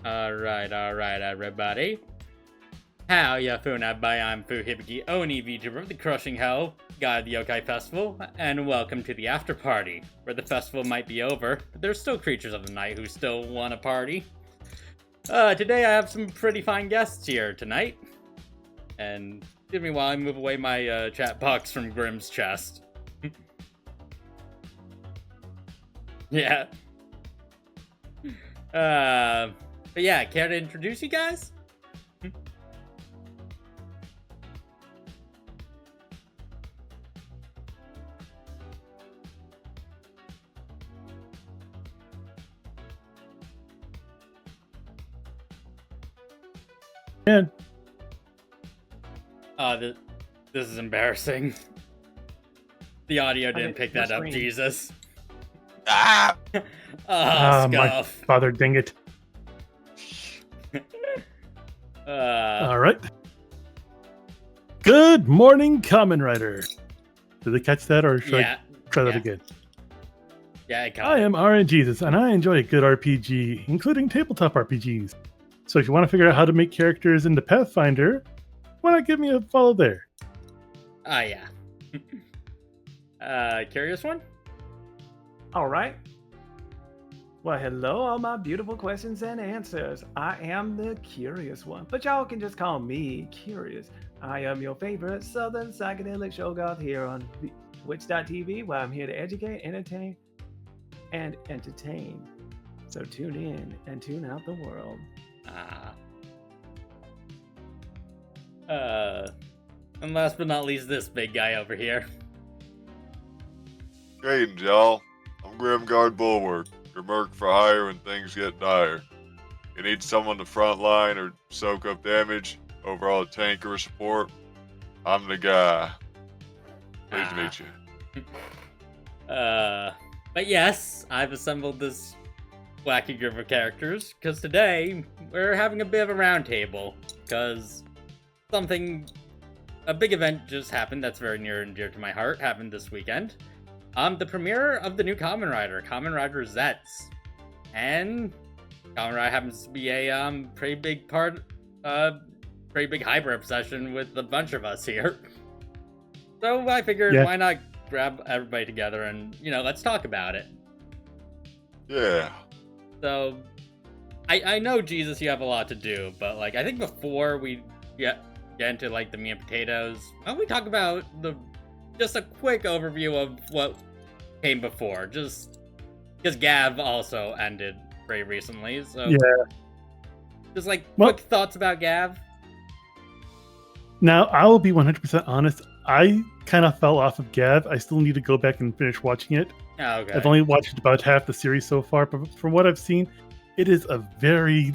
Alright, everybody. How ya funa by I'm Fu Hibiki Oni VTuber of the Crushing Hell, God of the Yokai Festival, and welcome to the after party, where the festival might be over, but there's still creatures of the night who still want to party. Today I have some pretty fine guests here tonight. And give me while I move away my chat box from Grim's chest. Yeah. But yeah, care to introduce you guys? And This is embarrassing. The audio didn't pick that up, Jesus. Ah! Oh, my scuff. father, dang it. All right. Good morning, Kamen Rider. Did they catch that, or should I try that again? Yeah, I am RNJesus, and I enjoy a good RPG, including tabletop RPGs. So if you want to figure out how to make characters into Pathfinder, why not give me a follow there? Yeah. Curious one? All right. Well, hello, all my beautiful questions and answers. I am the curious one, but y'all can just call me Curious. I am your favorite Southern psychedelic show goth here on Twitch.tv, where I'm here to educate, entertain, and entertain. So tune in and tune out the world. And last but not least, this big guy over here. Greetings, y'all. I'm Grimgard Bull, your merc for hire when things get dire. You need someone to front line or soak up damage, overall tank or support? I'm the guy. Pleased to meet you. But yes, I've assembled this wacky group of characters, because today we're having a bit of a roundtable, because a big event just happened that's very near and dear to my heart, happened this weekend. The premiere of the new Kamen Rider Zeztz. And Kamen Rider happens to be a pretty big hyper obsession with a bunch of us here. So I figured, why not grab everybody together and, let's talk about it. Yeah. So, I know, Jesus, you have a lot to do, but, I think before we get into, the meat and potatoes, why don't we talk about just a quick overview of what came before, just because Gav also ended very recently, so... Yeah. Just, quick thoughts about Gav? Now, I will be 100% honest. I kind of fell off of Gav. I still need to go back and finish watching it. Oh, okay. I've only watched about half the series so far, but from what I've seen, it is a very,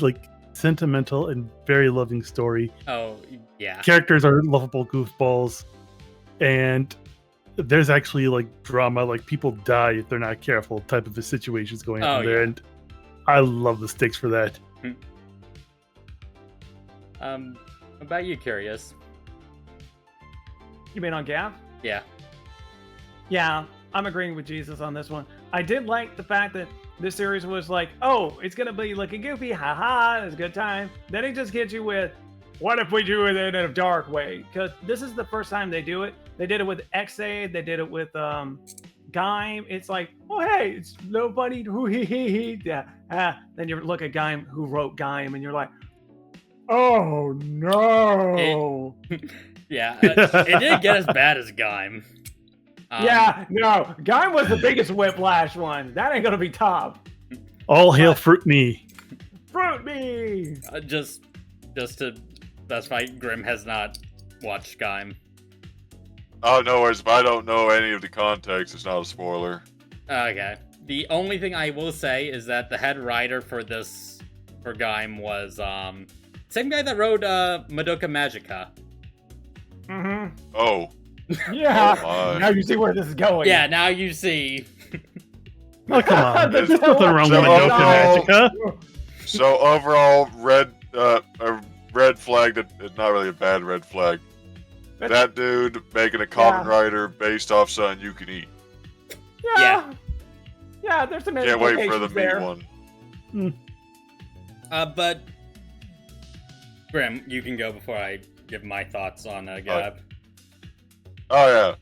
sentimental and very loving story. Oh, yeah. Characters are lovable goofballs, and there's actually, drama, people die if they're not careful type of a situations going on there, and I love the stakes for that. What about you, Curious? You mean on Gav? Yeah. Yeah, I'm agreeing with Jesus on this one. I did like the fact that this series was it's gonna be looking goofy, haha, it's a good time. Then it just hits you with, what if we do it in a dark way? Because this is the first time they do it. They did it with X-Aid, they did it with Gaim. It's oh hey, it's nobody who he. Yeah. Then you look at Gaim, who wrote Gaim, and you're like, oh no. Yeah, it didn't get as bad as Gaim. Gaim was the biggest whiplash one. That ain't gonna be top. All hail Fruit Me. Fruit Me! Just to specify, Grim has not watched Gaim. Oh, no worries. If I don't know any of the context, it's not a spoiler. Okay. The only thing I will say is that the head writer for Gaim was, same guy that wrote, Madoka Magica. Mm-hmm. Oh. Yeah. Oh, now you see where this is going. Yeah, now you see. Oh, come on. There's nothing wrong with Madoka Magica. So overall, a red flag that it's not really a bad red flag. That dude making a Kamen Rider based off something you can eat. Yeah. Yeah, there's some Can't wait for the meat there. one. But Grim, you can go before I give my thoughts on Gab. Oh yeah.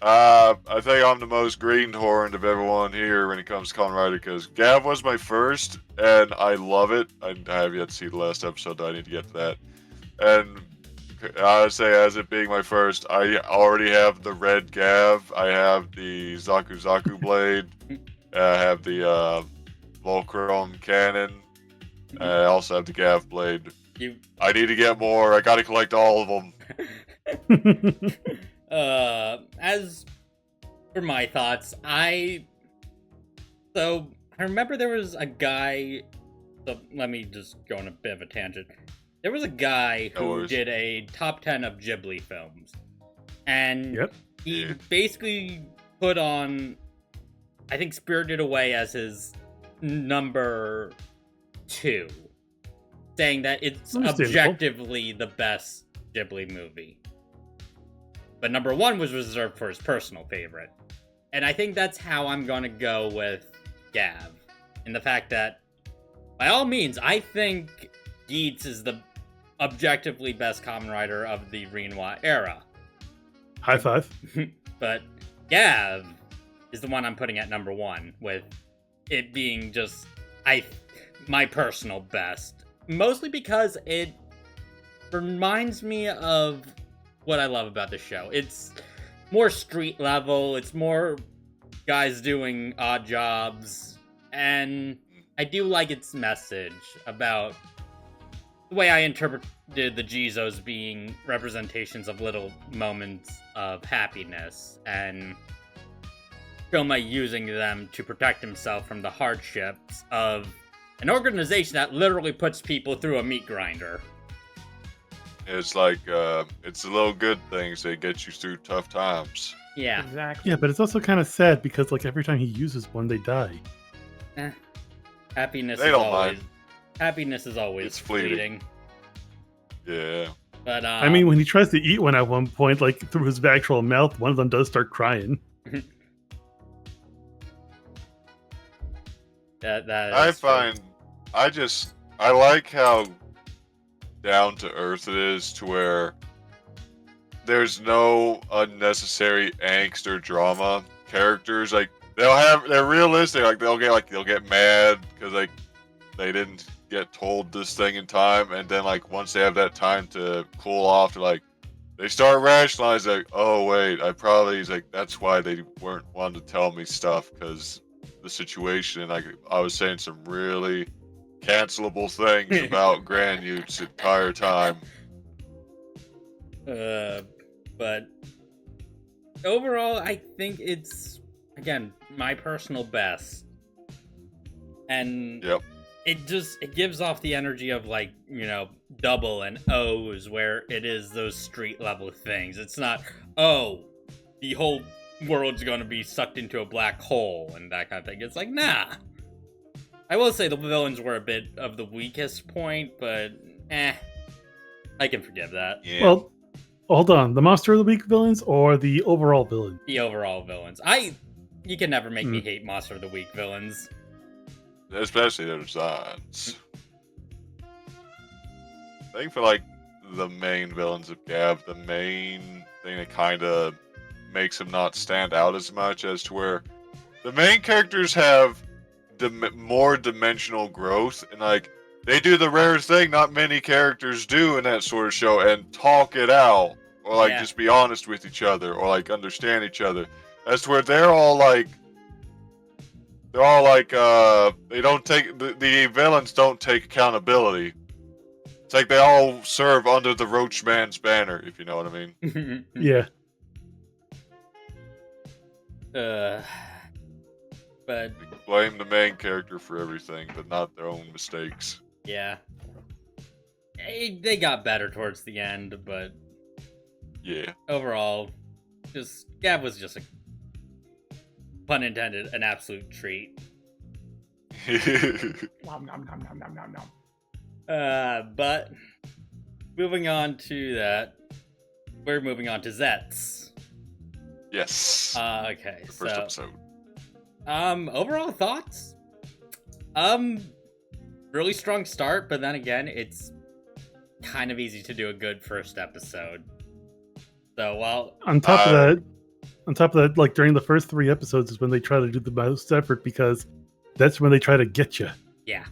I think I'm the most greenhorned of everyone here when it comes to Kamen Rider, because Gav was my first, and I love it. I have yet to see the last episode, I need to get to that. And I would say, as it being my first, I already have the red Gav, I have the Zaku blade, I have the Volcrum cannon, I also have the Gav blade. I need to get more, I gotta collect all of them. As for my thoughts, I remember there was a guy, so let me just go on a bit of a tangent. There was a guy who did a top 10 of Ghibli films, and he basically put on, I think, Spirited Away as his number 2, saying that it's objectively the best Ghibli movie. But number 1 was reserved for his personal favorite. And I think that's how I'm going to go with Gav. In the fact that, by all means, I think Zeztz is the objectively best Kamen Rider of the Rinwa era. High five. But Gav is the one I'm putting at number 1, with it being just my personal best. Mostly because it reminds me of what I love about the show. It's more street level, it's more guys doing odd jobs, and I do like its message about the way I interpreted the Jizos being representations of little moments of happiness, and Filma using them to protect himself from the hardships of an organization that literally puts people through a meat grinder. It's like, it's the little good things that get you through tough times. Yeah. Exactly. Yeah, but it's also kind of sad because, like, every time he uses one, they die. Happiness They is don't always mind. happiness is always It's fleeting. Yeah. But I mean, when he tries to eat one at one point, like through his actual mouth, one of them does start crying. I like how down to earth it is, to where there's no unnecessary angst or drama. Characters, like, they're realistic, like they'll get mad because like they didn't get told this thing in time, and then like once they have that time to cool off, they start rationalizing, like, oh wait, that's why they weren't wanting to tell me stuff, because the situation, like I was saying some really cancelable things about Grand Utes the entire time. But overall, I think it's, again, my personal best. And it gives off the energy of, like, you know, Double and O's, where it is those street level things. It's not, oh, the whole world's gonna be sucked into a black hole and that kind of thing. It's like, nah. I will say the villains were a bit of the weakest point, but I can forgive that. Yeah. Well, hold on. The Monster of the Week villains or the overall villain? The overall villains. You can never make me hate Monster of the Week villains. Especially their designs. I think for like the main villains of Gab, the main thing that kind of makes them not stand out as much, as to where the main characters have more dimensional growth, and like they do the rare thing not many characters do in that sort of show, and talk it out, or like just be honest with each other, or like understand each other. That's where they're all like they don't take the villains don't take accountability. It's like they all serve under the Roach Man's banner, if you know what I mean. Yeah. But They blame the main character for everything, but not their own mistakes. yeah, they got better towards the end, but Yeah. overall, Gab was just a, pun intended, an absolute treat. Nom, nom, nom, nom, nom, nom, nom. But moving on to that, we're moving on to Zerztz. Yes. Okay, The first so episode. overall thoughts? really strong start, but then again, it's kind of easy to do a good first episode. So while on top of that, like during the first 3 episodes is when they try to do the most effort because that's when they try to get you. Yeah.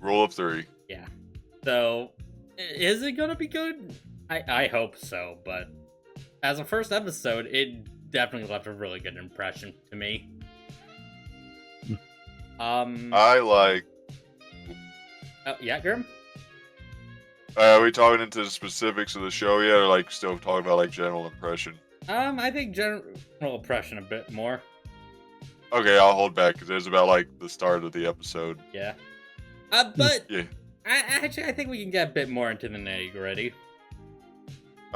Rule of 3. Yeah. So is it gonna be good? I hope so, but as a first episode, it definitely left a really good impression to me. I like. Oh, yeah, Grim? Are we talking into the specifics of the show yet, or like still talking about like general impression? I think general impression a bit more. Okay, I'll hold back because it's about like the start of the episode. Yeah. But Yeah. I think we can get a bit more into the nitty-gritty.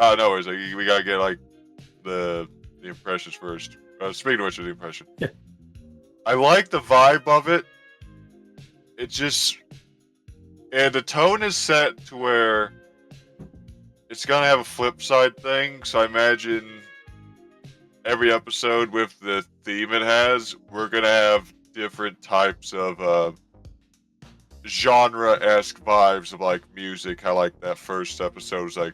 Oh, no worries. Like, we gotta get like the impressions first. Speaking of which, of the impression. Yeah. I like the vibe of it. It just, and the tone is set to where it's gonna have a flip side thing. So I imagine every episode with the theme it has, we're gonna have different types of genre-esque vibes of like music. How like that first episode was like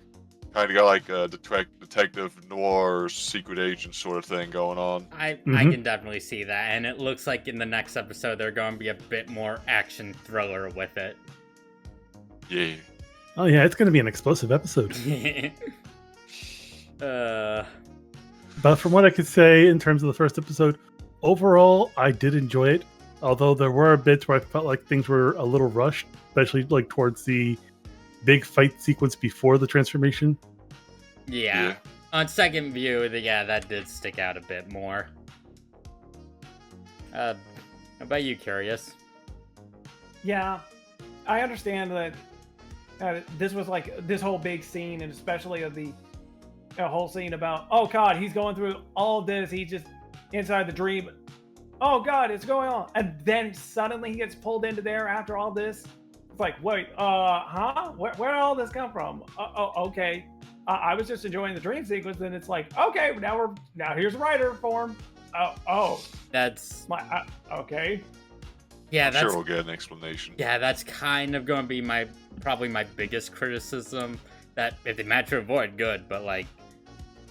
kind of got like a detective noir secret agent sort of thing going on. I can definitely see that, and it looks like in the next episode they're going to be a bit more action thriller with it. Yeah. Oh yeah, it's going to be an explosive episode. But from what I could say in terms of the first episode, overall I did enjoy it. Although there were bits where I felt like things were a little rushed, especially like towards the big fight sequence before the transformation. Yeah. On second view, that did stick out a bit more. How about you, Curious? Yeah, I understand that this was like this whole big scene, and especially of the whole scene about, oh God, he's going through all of this. He's just inside the dream. Oh God, it's going on. And then suddenly he gets pulled into there after all this. It's like, wait, huh? Where did all this come from? Okay. I was just enjoying the dream sequence, and it's like, okay, now here's writer form. That's okay. Yeah, I'm that's sure we'll get an explanation. Yeah, that's kind of going to be probably my biggest criticism. That if they manage to avoid, good, but like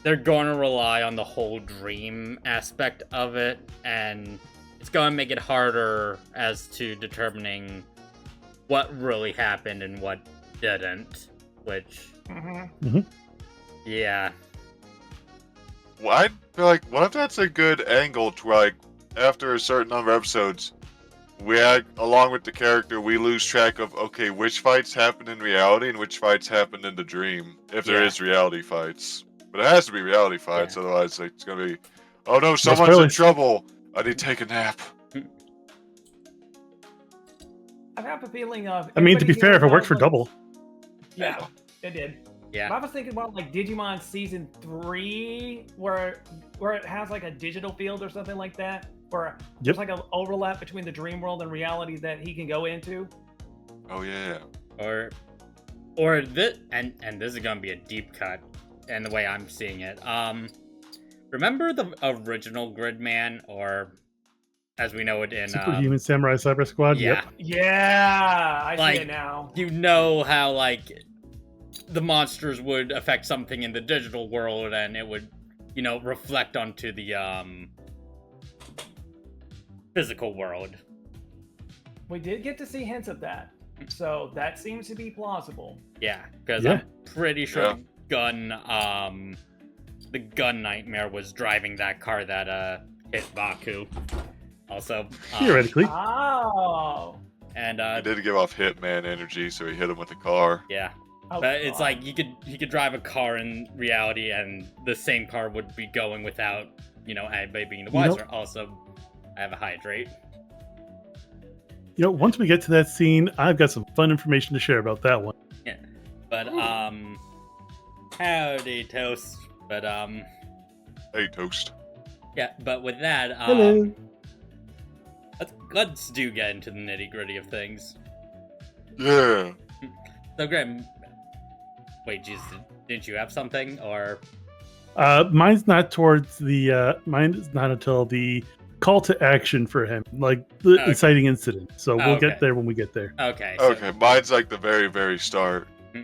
they're going to rely on the whole dream aspect of it, and it's going to make it harder as to determining what really happened and what didn't, which yeah. Well, I feel like, what if that's a good angle to like, after a certain number of episodes, along with the character, we lose track of, okay, which fights happened in reality and which fights happened in the dream, if there is reality fights. But it has to be reality fights, otherwise like, it's gonna be, oh no, someone's in trouble, I need to take a nap. I have a feeling of. I mean, to be fair, if it worked for Double. Yeah, it did. Yeah. But I was thinking about like Digimon Season 3, where it has like a digital field or something like that, where there's like an overlap between the dream world and reality that he can go into. Oh yeah. Or this, and this is gonna be a deep cut, and the way I'm seeing it. Remember the original Gridman, or as we know it in Superhuman Samurai Cyber Squad? Yeah. Yep. Yeah, I see it now. You know how like the monsters would affect something in the digital world, and it would, reflect onto the physical world. We did get to see hints of that, so that seems to be plausible. Yeah, because I'm pretty sure the gun nightmare was driving that car that hit Baku. Also, theoretically. Oh. And he did give off Hitman energy, so he hit him with the car. Yeah. Oh, but it's like he could drive a car in reality, and the same car would be going without, anybody being the wiser. Also, I have a hydrate. Once we get to that scene, I've got some fun information to share about that one. Yeah. But howdy Toast. But Hey Toast. Yeah, but with that, Hello. let's get into the nitty-gritty of things. Yeah. So Graham, wait, Jesus, didn't you have something, or? Mine's not towards the. Mine is not until the call to action for him, like the Okay. inciting incident. So we'll Okay. get there when we get there. Okay. Okay, mine's like the very, very start. Hmm.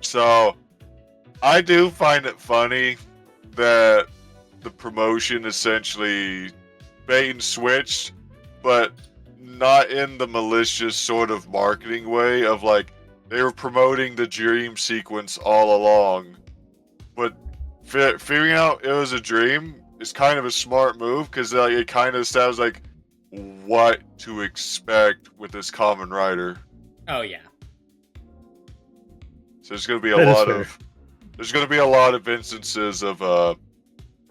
So, I do find it funny that the promotion essentially bait and switched, but not in the malicious sort of marketing way of like, they were promoting the dream sequence all along. But figuring out it was a dream is kind of a smart move, because it kind of sounds like what to expect with this Kamen Rider. Oh yeah. So there's going to be a That is lot fair. of there's going to be a lot of instances of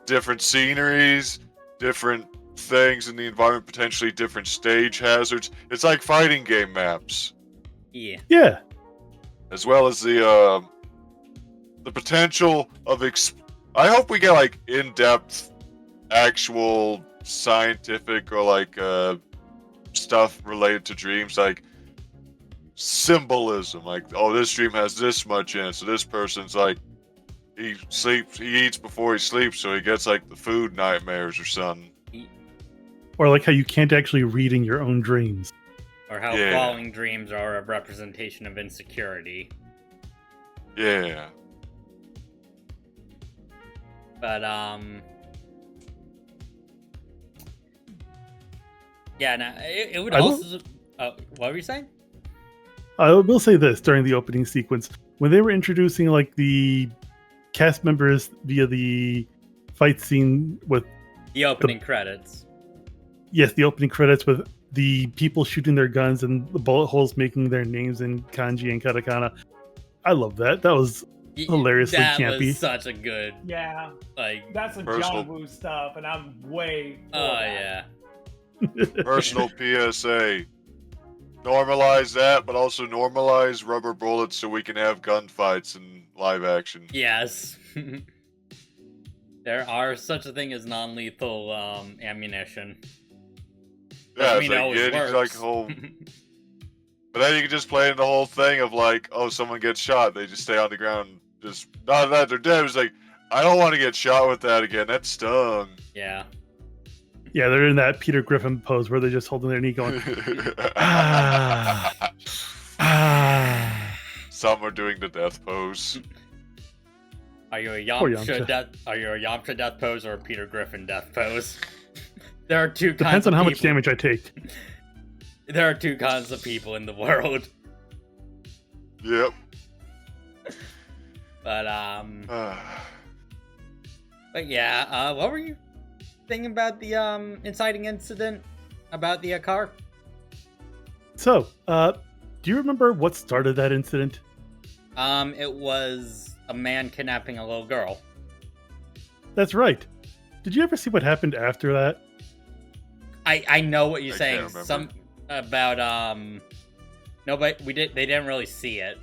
different sceneries, different things in the environment, potentially different stage hazards. It's like fighting game maps, Yeah. Yeah. as well as the potential of I hope we get like in-depth, actual scientific or like stuff related to dreams, like symbolism, like, oh, this dream has this much in it, so this person's like, he eats before he sleeps, so he gets like the food nightmares or something. Or like how you can't actually read in your own dreams. Or how Yeah. falling dreams are a representation of insecurity. Yeah. But yeah, no, it would I will- also. What were you saying? I will say this during the opening sequence, when they were introducing like the cast members via the fight scene with, The opening credits. yes, the opening credits with the people shooting their guns and the bullet holes making their names in kanji and katakana. I love that. That was hilariously that campy. was such a good, Yeah, like. that's some Personal- John Woo stuff, and I'm way. for Oh that. yeah. Personal PSA. Normalize that, but also normalize rubber bullets so we can have gunfights in live action. Yes. There are such a thing as non-lethal ammunition. Yeah, Doesn't it's mean it like, always yeah, like works. whole. But then you can just play in the whole thing of like, oh, someone gets shot, they just stay on the ground, just not that they're dead. It's like, I don't want to get shot with that again. That stung. Yeah. Yeah, they're in that Peter Griffin pose where they're just holding their knee going, ah, ah. Some are doing the death pose. Are you a Poor Yamcha Yamcha. death? Are you a Yamcha death pose or a Peter Griffin death pose? There are two kinds. Depends of on how much people. damage I take. There are two kinds of people in the world. Yep. But But yeah, what were you thinking about the inciting incident about the car? So, do you remember what started that incident? It was a man kidnapping a little girl. That's right. Did you ever see what happened after that? I know what you're I saying. can't remember. Some about no, but they didn't really see it.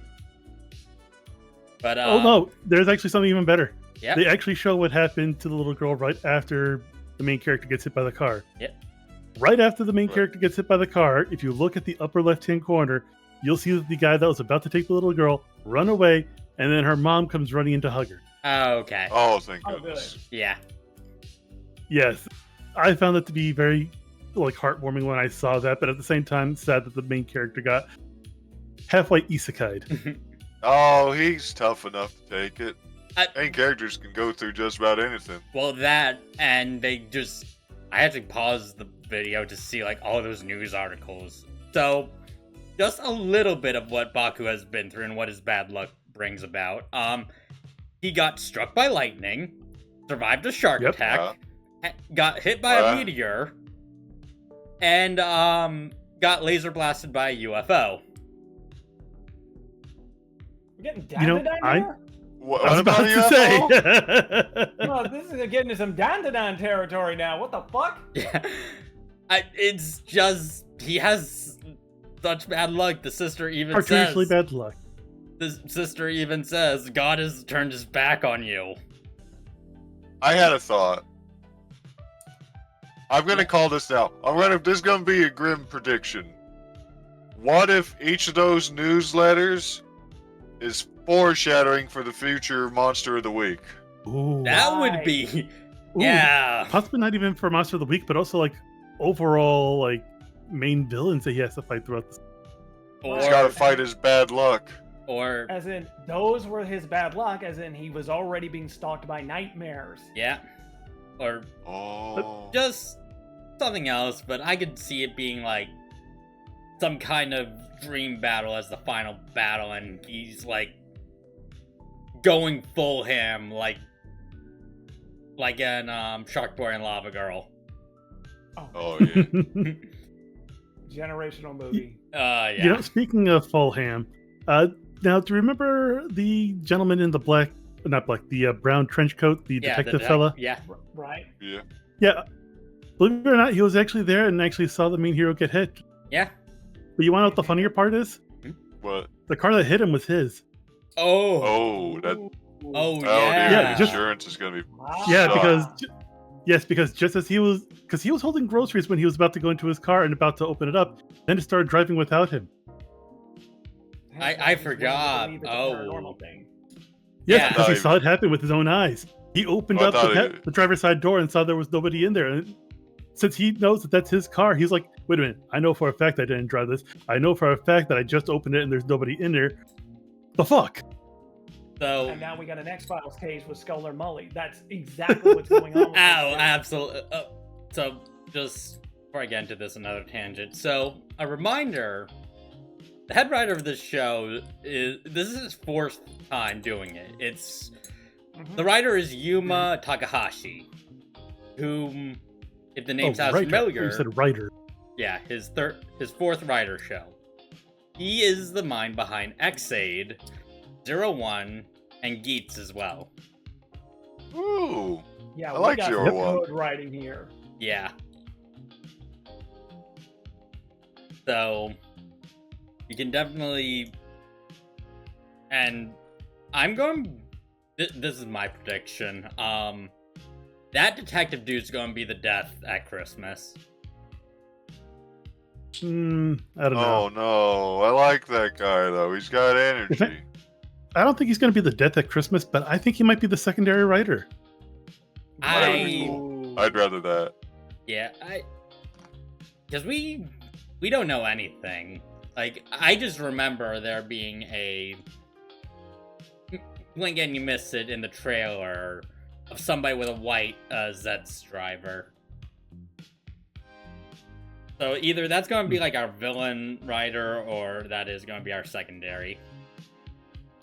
But Oh no, there's actually something even better. Yeah. They actually show what happened to the little girl right after the main character gets hit by the car. Yep. Right after the main Right. character gets hit by the car, if you look at the upper left-hand corner, you'll see that the guy that was about to take the little girl run away, and then her mom comes running in to hug her. Oh, okay. Oh, thank Oh, goodness. Yeah. Yes, I found it to be very heartwarming when I saw that, but at the same time, sad that the main character got halfway isekai'd. Oh, he's tough enough to take it. I- Main characters can go through just about anything. Well, that and I had to pause the video to see like all those news articles. So, just a little bit of what Baku has been through and what his bad luck brings about. He got struck by lightning, survived a shark Yep. attack, got hit by a meteor, and got laser blasted by a UFO. We're getting down You know, to down I- here? What, I was about to say. Oh, this is getting to some down territory now. What the fuck? Yeah, it's just he has such bad luck. The sister even Cartoonishly says, bad luck. the sister even says, God has turned his back on you. I had a thought. I'm gonna call this now. This is gonna be a grim prediction. What if each of those newsletters is foreshadowing for the future monster of the week? Ooh. That would Right. be Ooh, Yeah. possibly not even for Monster of the Week, but also like overall like main villains that he has to fight throughout this. He's got to fight his bad luck. Or As in, those were his bad luck, as in he was already being stalked by nightmares. yeah. Or Oh. just something else, but I could see it being like some kind of dream battle as the final battle, and he's like going full ham, like in Shark Boy and Lava Girl. Oh, yeah. Generational movie. Yeah. You know, speaking of full ham, now do you remember the gentleman in the brown trench coat, the detective fella? Yeah. Right? Yeah. Yeah. Believe it or not, he was actually there and actually saw the main hero get hit. Yeah. But you want to know what the funnier part is? What? The car that hit him was his. Oh. Oh, that. Oh Dude, yeah. just- insurance is gonna be. Wow. Yeah, Suck. because just as he was holding groceries when he was about to go into his car and about to open it up, then it started driving without him. I forgot. Believe it's a Oh. paranormal thing. Yes, Yeah. because he saw it happen with his own eyes. He opened I up thought the driver's side door and saw there was nobody in there. And since he knows that that's his car, he's like, wait a minute, I know for a fact I didn't drive this. I know for a fact that I just opened it and there's nobody in there. The fuck? So. And now we got an X-Files case with Sculler Mully. That's exactly what's going on. With this Oh, series. absolutely. So, just before I get into this, another tangent. So, a reminder: the head writer of this show this is his fourth time doing it. The writer is Yuma Takahashi, whom, if the name sounds writer. familiar, You said writer. yeah, his fourth writer show. He is the mind behind Xaid, 01, and Geets as well. Ooh. Yeah, I we like got Zero some One. good writing here. Yeah. So, you can definitely... And I'm going... This is my prediction. That detective dude's going to be the death at Christmas. I don't know. Oh no, I like that guy though. He's got energy. I don't think he's going to be the death at Christmas, but I think he might be the secondary writer. I'd rather that. Yeah, because we don't know anything. Like, I just remember there being a blink and you miss it in the trailer of somebody with a white Zerztz driver. So either that's going to be like our villain writer, or that is going to be our secondary.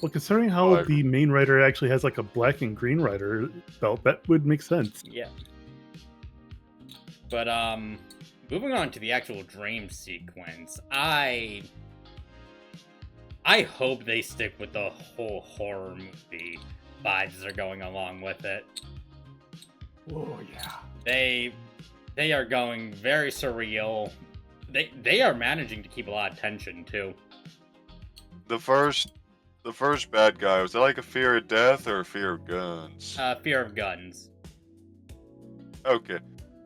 Well, considering how the main writer actually has like a black and green writer belt, that would make sense. Yeah. But moving on to the actual dream sequence, I hope they stick with the whole horror movie vibes that are going along with it. Oh yeah. They are going very surreal. They are managing to keep a lot of tension too. The first bad guy, was that like a fear of death or a fear of guns? Fear of guns. Okay.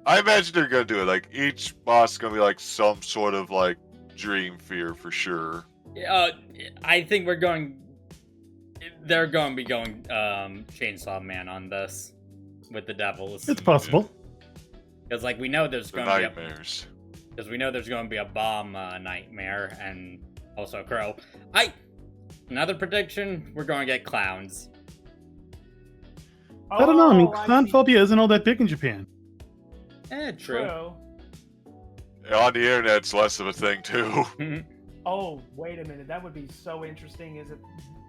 I imagine they're gonna do it. Like each boss is gonna be like some sort of like dream fear for sure. I think they're going to be going Chainsaw Man on this with the devils. It's possible. Because like we know there's The going to be nightmares. because we know there's going to be a bomb nightmare and also a crow. Another prediction: we're going to get clowns. I don't know. I mean, Oh, clown see. phobia isn't all that big in Japan. True. On the internet, it's less of a thing too. Oh, wait a minute. That would be so interesting. Is it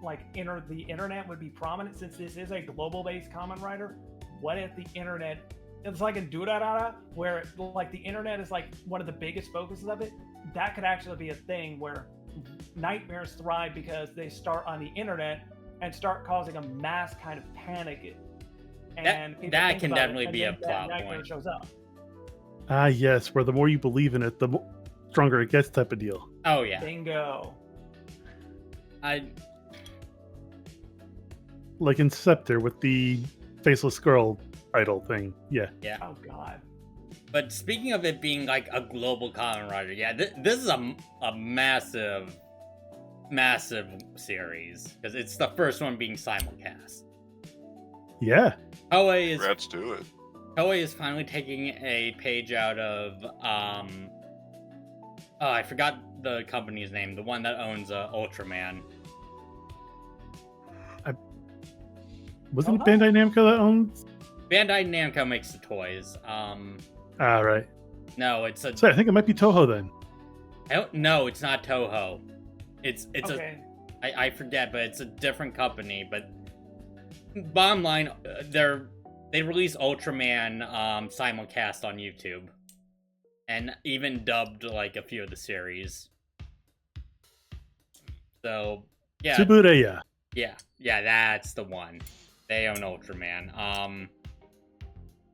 like the internet would be prominent since this is a global-based Kamen Rider? What if the internet, it's like in Durarara, where like the internet is like one of the biggest focuses of it? That could actually be a thing where nightmares thrive because they start on the internet and start causing a mass kind of panic. And people that think can about it, definitely and be then a that plot nightmare point. shows up. Ah, yes, where the more you believe in it, the stronger it gets type of deal. Oh yeah. Bingo. Like in Scepter with the faceless girl idol thing. Yeah. Yeah. Oh God. But speaking of it being like a global Kamen Rider, yeah, this is a massive series because it's the first one being simulcast. Yeah. Toei is Congrats to it. Toei is finally taking a page out of oh, I forgot the company's name, the one that owns Ultraman. Wasn't it Bandai Namco that owns? Bandai Namco makes the toys. Right. No, it's a. So I think it might be Toho then. No, it's not Toho. It's Okay. I forget, but it's a different company. But bottom line, they release Ultraman simulcast on YouTube, and even dubbed like a few of the series. So yeah, Tsubureya. yeah, that's the one. They own Ultraman.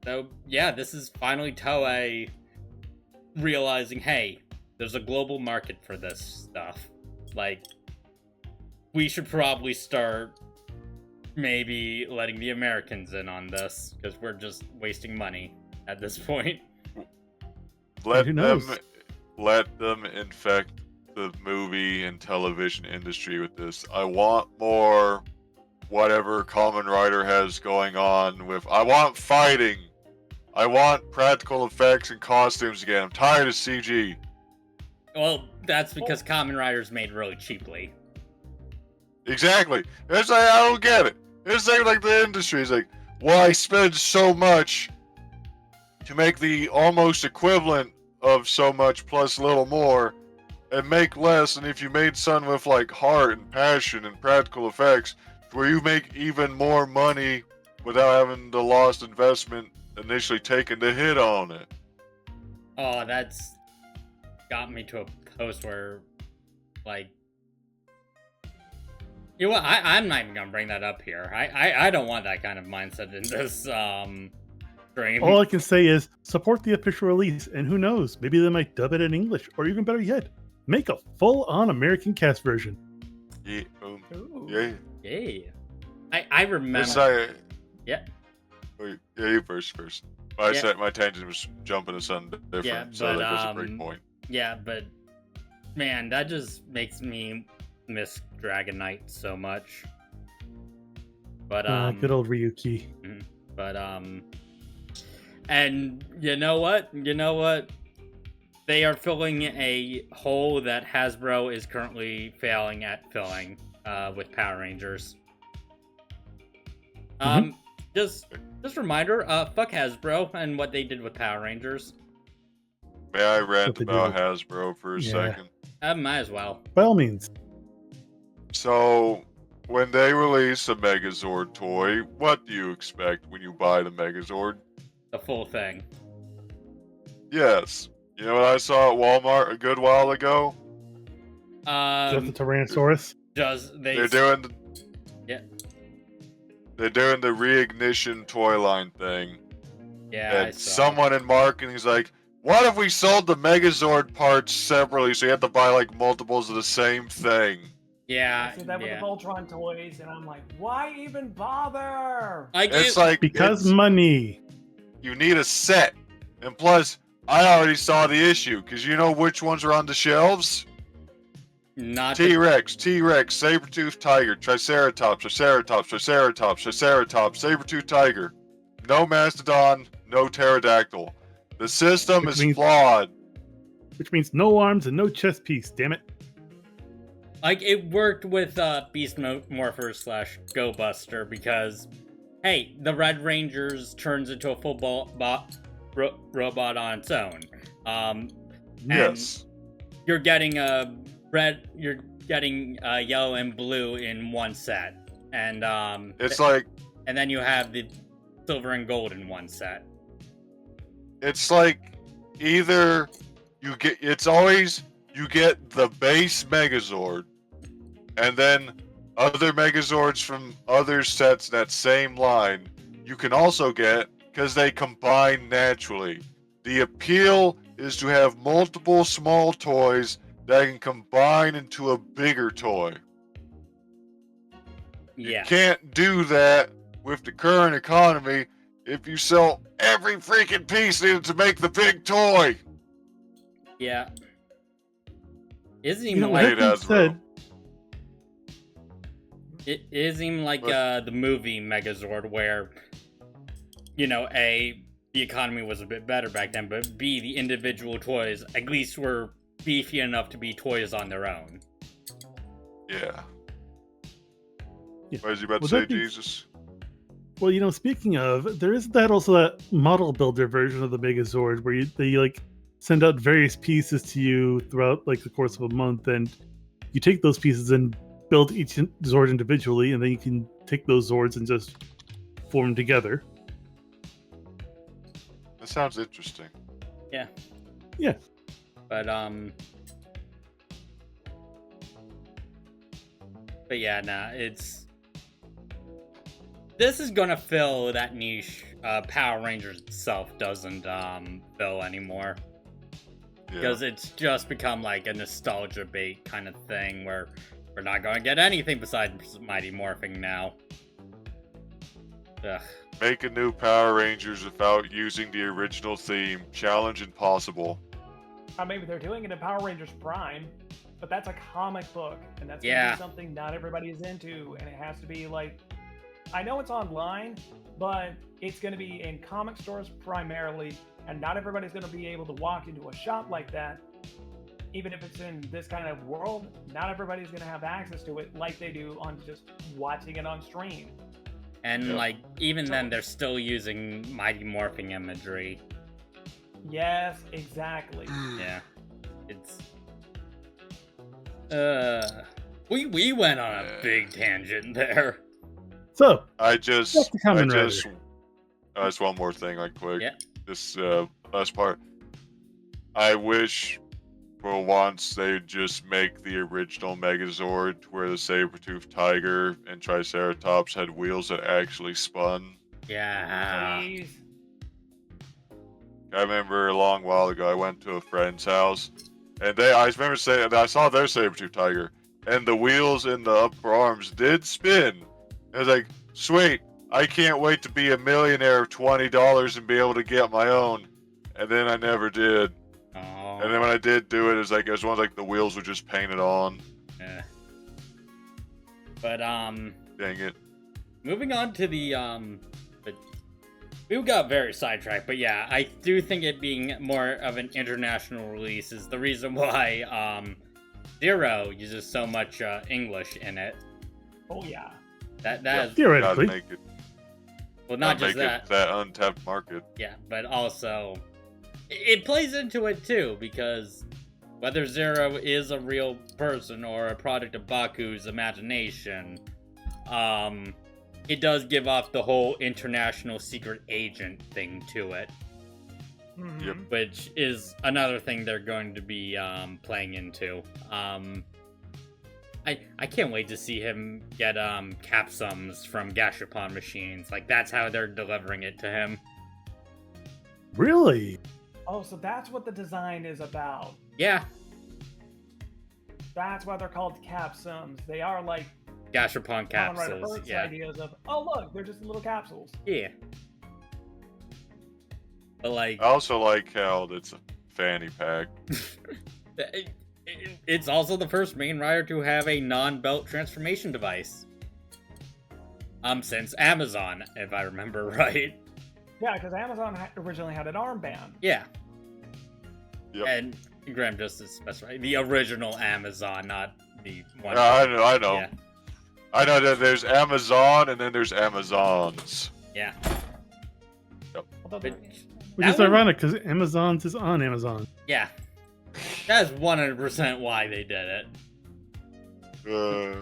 So yeah, this is finally Toei realizing, hey, there's a global market for this stuff. Like, we should probably start maybe letting the Americans in on this, because we're just wasting money at this point. Let who them knows? infect the movie and television industry with this. I want more whatever Kamen Rider has going on with. I want fighting. I want practical effects and costumes again. I'm tired of CG. Well, that's because Kamen Rider's made really cheaply. Exactly. It's like, I don't get it. It's like the industry is like, why spend so much to make the almost equivalent of so much plus a little more and make less, and if you made something with like heart and passion and practical effects where you make even more money without having the lost investment initially taking the hit on it. Oh, that's got me to a post where, like, you know what? I'm not even gonna bring that up here. I don't want that kind of mindset in this stream. All I can say is support the official release, and who knows, maybe they might dub it in English, or even better yet, make a full-on American cast version. Yeah. Ooh. Yeah. Yeah, I remember. It's like, Yeah. Wait, yeah, you first. I Yeah. said my tangent was jumping to something different, Yeah, so but, that was a break point. Yeah, but man, that just makes me miss Dragon Knight so much. But Good old Ryuki. but and you know what? They are filling a hole that Hasbro is currently failing at filling with Power Rangers. Just reminder, fuck Hasbro and what they did with Power Rangers. May I rant they about did. Hasbro for a Yeah. second? Might as well. By all means. So, when they release a Megazord toy, what do you expect when you buy the Megazord? The full thing. Yes. You know what I saw at Walmart a good while ago? Just the Tyrannosaurus. They're doing the, Yeah. They're doing the reignition toy line thing. Yeah, I And saw. someone in marketing is like, what if we sold the Megazord parts separately so you had to buy like multiples of the same thing? Yeah, I said that with the yeah. Voltron toys, and I'm like, why even bother? It's like Because it's- money. you need a set. And plus, I already saw the issue, because you know which ones are on the shelves? Not the- T-Rex, saber-toothed tiger, Triceratops, saber-toothed tiger. No Mastodon, no pterodactyl. The system Which is means- flawed. Which means no arms and no chest piece, damn it. like it worked with Beast Morpher / Go Buster because, hey, the Red Rangers turns into a full robot on its own. Yes. You're getting yellow and blue in one set, and It's like and then you have the silver and gold in one set. it's like either you get the base Megazord, and then other Megazords from other sets in that same line you can also get because they combine naturally. The appeal is to have multiple small toys that can combine into a bigger toy. Yeah. You can't do that with the current economy if you sell every freaking piece needed to make the big toy. Yeah. Isn't You even know, like Wait, that being Hasbro. said, it isn't like the movie Megazord where, you know, a the economy was a bit better back then, but B, the individual toys at least were beefy enough to be toys on their own. Yeah. Yeah. What was you about to Well, say, that being- Jesus? Well, speaking of, there is that model builder version of the Megazord where they like send out various pieces to you throughout like the course of a month, and you take those pieces and build each Zord individually, and then you can take those Zords and just form them together. That sounds interesting. Yeah. But yeah, nah, this is gonna fill that niche Power Rangers itself doesn't fill anymore. Yeah. Because it's just become like a nostalgia bait kind of thing where we're not gonna get anything besides Mighty Morphing now. Ugh. Make a new Power Rangers without using the original theme. Challenge impossible. Maybe they're doing it in Power Rangers Prime, but that's a comic book, and that's gonna Yeah. be something not everybody is into, and it has to be like, I know it's online, but it's gonna be in comic stores primarily, and not everybody's gonna be able to walk into a shop like that. Even if it's in this kind of world, not everybody's gonna have access to it like they do on just watching it on stream. And Yeah. like even then they're still using Mighty Morphing imagery. Yes, exactly. Yeah. It's we went on a big tangent there. So, I just, That's the Kamen Rider. just one more thing, like quick. Yeah. This last part. I wish, for once, they'd just make the original Megazord, where the saber-toothed tiger and Triceratops had wheels that actually spun. Yeah. Please. I remember a long while ago, I went to a friend's house, and I remember saying, I saw their saber-tooth tiger, and the wheels in the upper arms did spin. I was like, sweet, I can't wait to be a millionaire of $20 and be able to get my own. And then I never did. Oh. And then when I did do it, it was one like the wheels were just painted on. Yeah. But Dang it. moving on to the but we got very sidetracked, but yeah, I do think it being more of an international release is the reason why Zero uses so much English in it. Oh yeah. That Yeah. is Gotta theoretically, make it, well, not gotta just make that. it that untapped market. Yeah, but also it plays into it too, because whether Zero is a real person or a product of Baku's imagination, it does give off the whole international secret agent thing to it, Mhm. Yep. which is another thing they're going to be playing into. I can't wait to see him get capsums from Gashapon machines. Like, that's how they're delivering it to him. really? Oh, so that's what the design is about. Yeah, That's why they're called capsums. They are like Gashapon Kamen Rider capsules. Earth's Yeah, ideas of, oh look, they're just little capsules. yeah. But like, I also like how it's a fanny pack. it's also the first main rider to have a non-belt transformation device. Since Amazon, if I remember right. Yeah, because Amazon originally had an armband. Yeah. Yep. And Graham just specified the original Amazon, not the one. Yeah, I know. Yeah. I know that there's Amazon and then there's Amazons. Yeah. Although But- Which That is one- ironic because Amazon's is on Amazon. Yeah. That's 100% why they did it.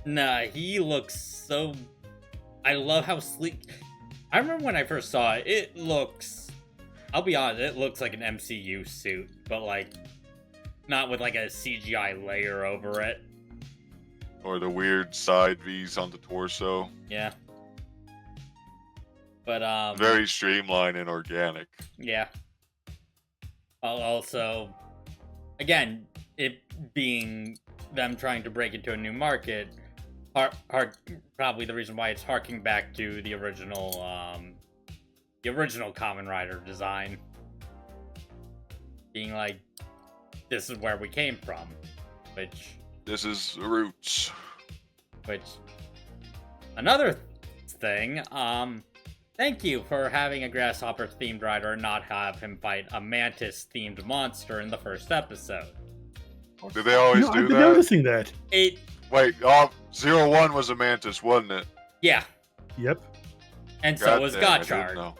Nah, he looks so. I love how sleek. I remember when I first saw it, it looks. I'll be honest, it looks like an MCU suit, but like. Not with like a CGI layer over it. Or the weird side V's on the torso. Yeah. But, Very streamlined and organic. yeah. Also, again, it being them trying to break into a new market, probably the reason why it's harking back to the original Kamen Rider design. Being like, this is where we came from, which This is the roots. another thing. Thank you for having a grasshopper-themed rider and not have him fight a mantis-themed monster in the first episode. Do they always No, do I've been that? noticing that. It, Wait, 01 was a mantis, wasn't it? yeah, Yep. and so was Goddamn, I didn't Gotchard. know.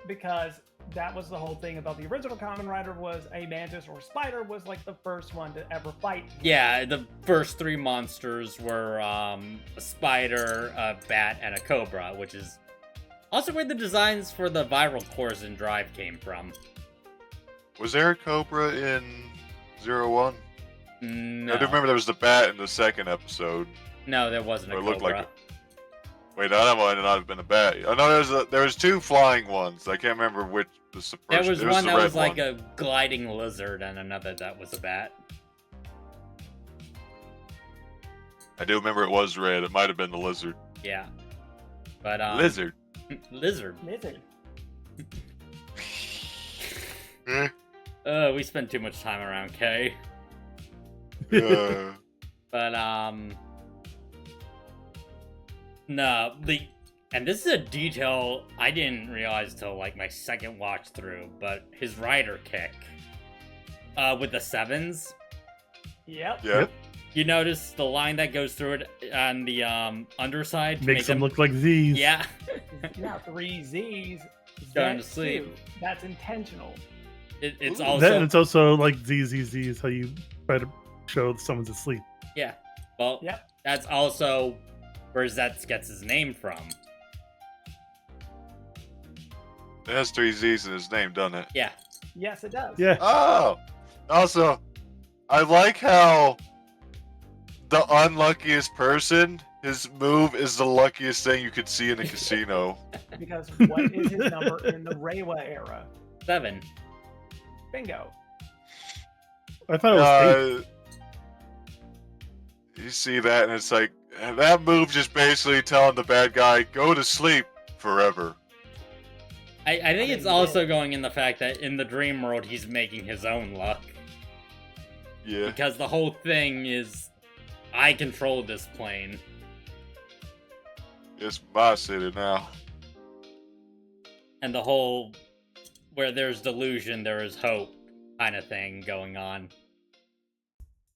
Because that was the whole thing about the original Kamen Rider was a mantis or spider was like the first one to ever fight. Yeah, the first 3 monsters were a spider, a bat, and a cobra, which is also where the designs for the viral cores in Drive came from. Was there a cobra in 01? No, I do remember there was the bat in the second episode. no, there wasn't a Or it looked cobra. like Wait, that might not have been a bat. I know there was 2 flying ones. I can't remember which was the first. There was it one the that red was like one. a gliding lizard, and another that was a bat. I do remember it was red. It might have been the lizard. Yeah, but Lizard. lizard. Lizard. Eh, We spent too much time around K. uh, But no, and this is a detail I didn't realize till like my second watch through, but his rider kick, with the 7s, Yep. yeah. Yep. you notice the line that goes through it on the underside to Makes make them look like Z's. yeah. Yeah, 3 Z's. Going to Zerztz sleep. too. That's intentional. It's Ooh. also Then it's also like Z, how you try to show someone's asleep. yeah. Well, Yep. that's also where Zetztz gets his name from. It has 3 Z's in his name, doesn't it? Yeah. Yes, it does. Yeah. Oh! Also, I like how the unluckiest person, his move is the luckiest thing you could see in a casino. Because what is his number in the Reiwa era? 7. Bingo. I thought it was 8. You see that, and it's like, that move just basically telling the bad guy, go to sleep forever. I think mean, it's yeah. also going in the fact that in the dream world he's making his own luck. Yeah. Because the whole thing is, I control this plane. It's my city now. And the whole, where there's delusion, there is hope kind of thing going on.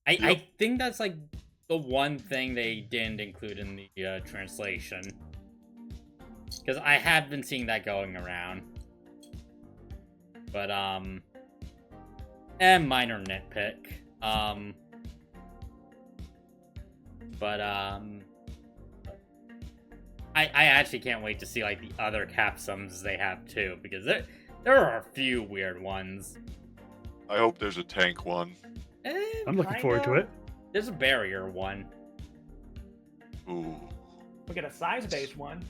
I think that's like the one thing they didn't include in the translation. Because I had been seeing that going around. But, minor nitpick. I actually can't wait to see, like, the other capsums they have, too. Because there are a few weird ones. I hope there's a tank one. I'm looking forward to it. There's a barrier one. Ooh. We get a size-based one.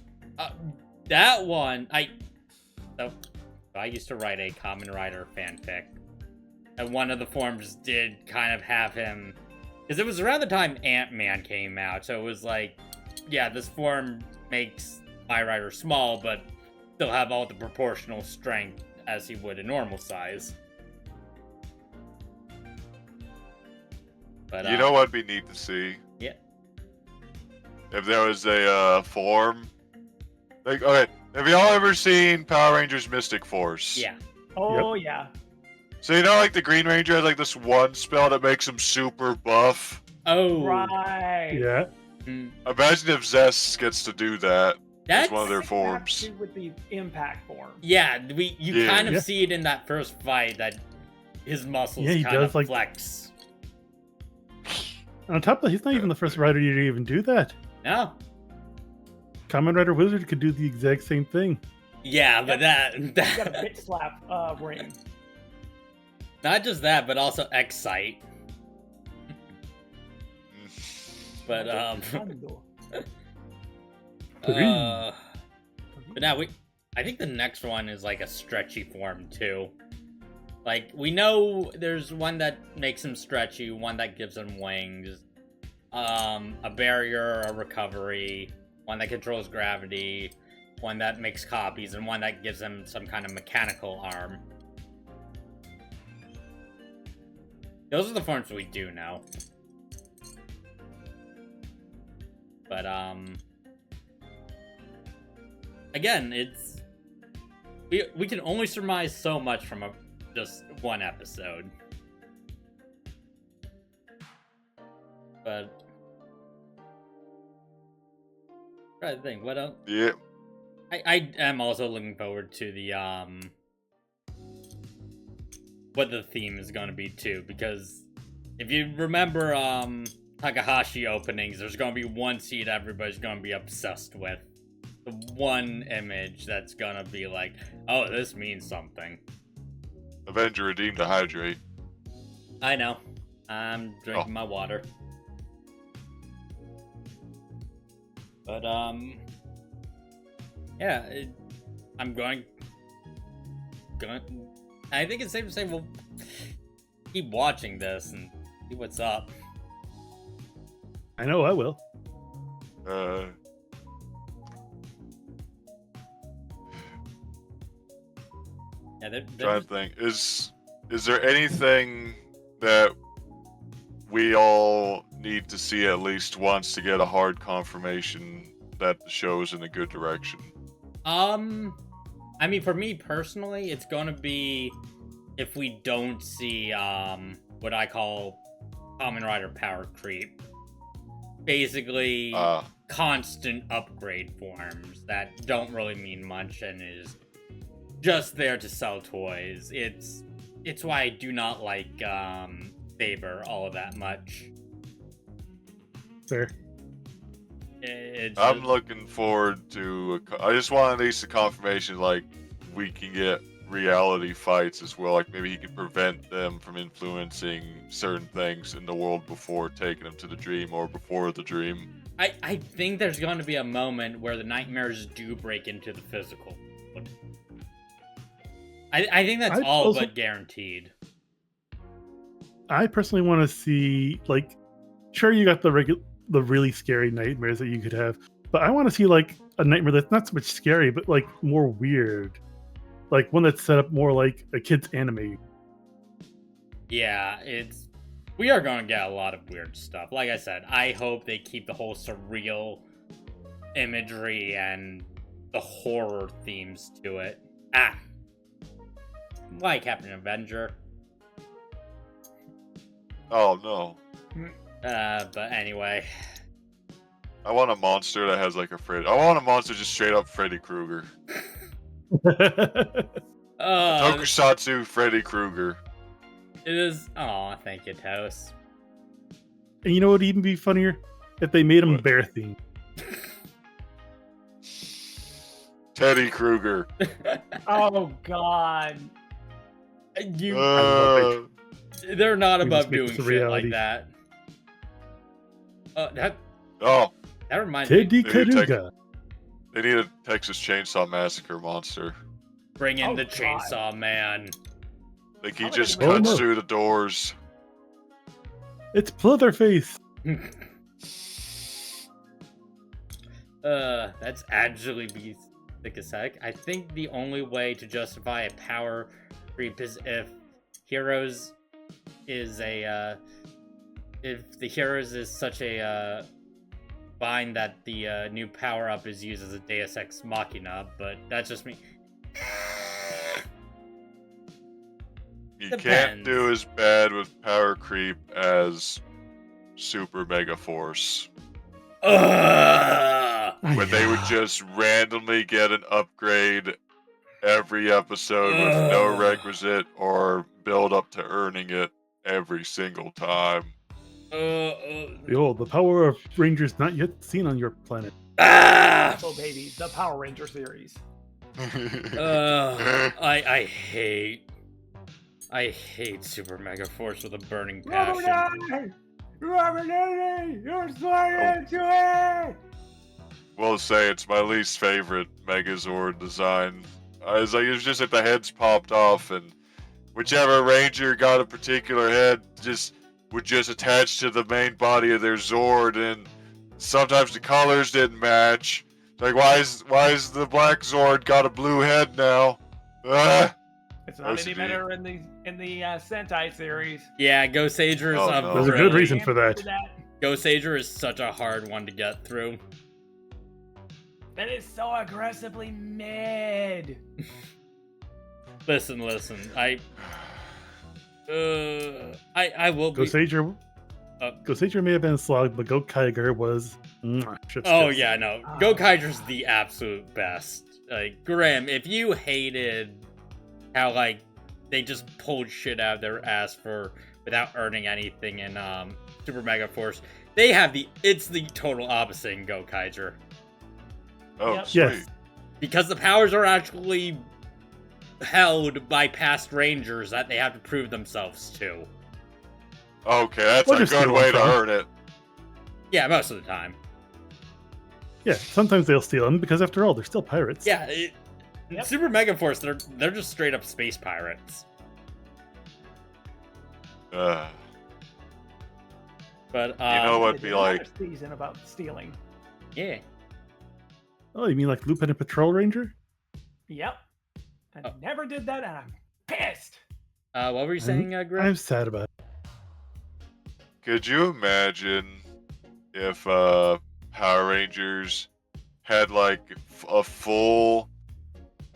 That one, so I used to write a Kamen Rider fanfic, and one of the forms did kind of have him, because it was around the time Ant-Man came out, so it was like, yeah, this form makes my rider small, but still have all the proportional strength as he would a normal size. But You know what'd be neat to see? Yeah. If there was a form. Like, okay, have y'all ever seen Power Rangers Mystic Force? Yeah. Oh, yeah. So you know, like the Green Ranger had like this one spell that makes him super buff. Oh. Right. Yeah. Mm. Imagine if Zerztz gets to do that. That's It's one of their Have forms. to with the impact form. Yeah, you Yeah. kind of Yeah. see it in that first fight that his muscles Yeah, he kind does, of like- flex. On top of that, he's not even the first rider to even do that. No. Kamen Rider Wizard could do the exact same thing. Yeah, but You got a bitch slap ring. not just that, but also Excite. But but now I think the next one is like a stretchy form too. Like we know there's one that makes him stretchy, one that gives him wings, a barrier, a recovery, one that controls gravity, one that makes copies, and one that gives him some kind of mechanical arm. Those are the forms we do know. But again, it's we can only surmise so much from just one episode. But try to think, what else? Yeah. I am also looking forward to the what the theme is going to be too, because if you remember Takahashi openings, there's going to be one seed everybody's going to be obsessed with. The one image that's going to be like, oh, this means something. Avenger redeemed to hydrate. I know. I'm drinking my water. But, yeah, I'm going. I think it's safe to say we'll keep watching this and see what's up. I know I will. Yeah, Trying to think. Is there anything that we all need to see at least once to get a hard confirmation that the show's in a good direction? I mean, for me personally, it's gonna be if we don't see what I call Kamen Rider power creep. Basically, constant upgrade forms that don't really mean much and is just there to sell toys. It's why I do not like Saber all that much. Fair. I'm looking forward to. I just want at least a confirmation, like we can get reality fights as well. Like maybe he can prevent them from influencing certain things in the world before taking them to the dream or before the dream. I think there's going to be a moment where the nightmares do break into the physical. I think that's all but guaranteed. I personally want to see, like, sure, you got the really scary nightmares that you could have, but I want to see like a nightmare that's not so much scary, but like more weird, like one that's set up more like a kid's anime. Yeah, we are going to get a lot of weird stuff. Like I said, I hope they keep the whole surreal imagery and the horror themes to it. Why Captain Avenger? Oh no. But anyway. I want a monster that has like a Freddy. I want a monster just straight up Freddy Krueger. Tokusatsu Freddy Krueger. It is. Oh, thank you, Toast. And you know what would even be funnier? If they made him bear themed. Teddy Krueger. Oh God. They're not above doing shit like that. That reminds me. Teddy Karuga. They need a Texas Chainsaw Massacre monster. Bring in the Chainsaw Man. Like he just cuts through the doors. It's Pleatherface. That's actually be thick as heck. I think the only way to justify a power creep is if Heroes is if the Heroes is such a bind that the new power up is used as a Deus Ex Machina, but that's just me. You can't do as bad with power creep as Super Mega Force. Where they would just randomly get an upgrade every episode with no requisite or build up to earning it every single time. Behold, the power of Rangers not yet seen on your planet. Oh baby, the Power Ranger series. I hate Super Mega Force with a burning passion. You're sliding into it! Will say it's my least favorite Megazord design. It's like it's just like the heads popped off, and whichever Ranger got a particular head would just attach to the main body of their Zord, and sometimes the colors didn't match. Like why is the black Zord got a blue head now? It's not any better in the Sentai series. Yeah, Go-Sager is There's a good reason for that. Go-Sager is such a hard one to get through. That is so aggressively mid. Listen. I will be. Goseiger may have been a slog, but Gokaiger was. Chef's Oh kiss. yeah, no. Gokaiger's the absolute best. Like Grim, if you hated how like they just pulled shit out of their ass without earning anything in Super Mega Force, it's the total opposite in Gokaiger. Oh, Yep. sweet. Yes. Because the powers are actually held by past rangers that they have to prove themselves to. Okay, that's Or a just good steal way them to from. earn it. Yeah, most of the time. Yeah, sometimes they'll steal them because after all, they're still pirates. Yeah, Yep. Super Mega Force, they're just straight up space pirates. Uh, But you know what They be did like? another season about stealing. Yeah. Oh, you mean like Lupin and Patrol Ranger? Yep. I Oh. never did that, and I'm pissed. What were you saying, Grim? I'm sad about it. Could you imagine if Power Rangers had like a full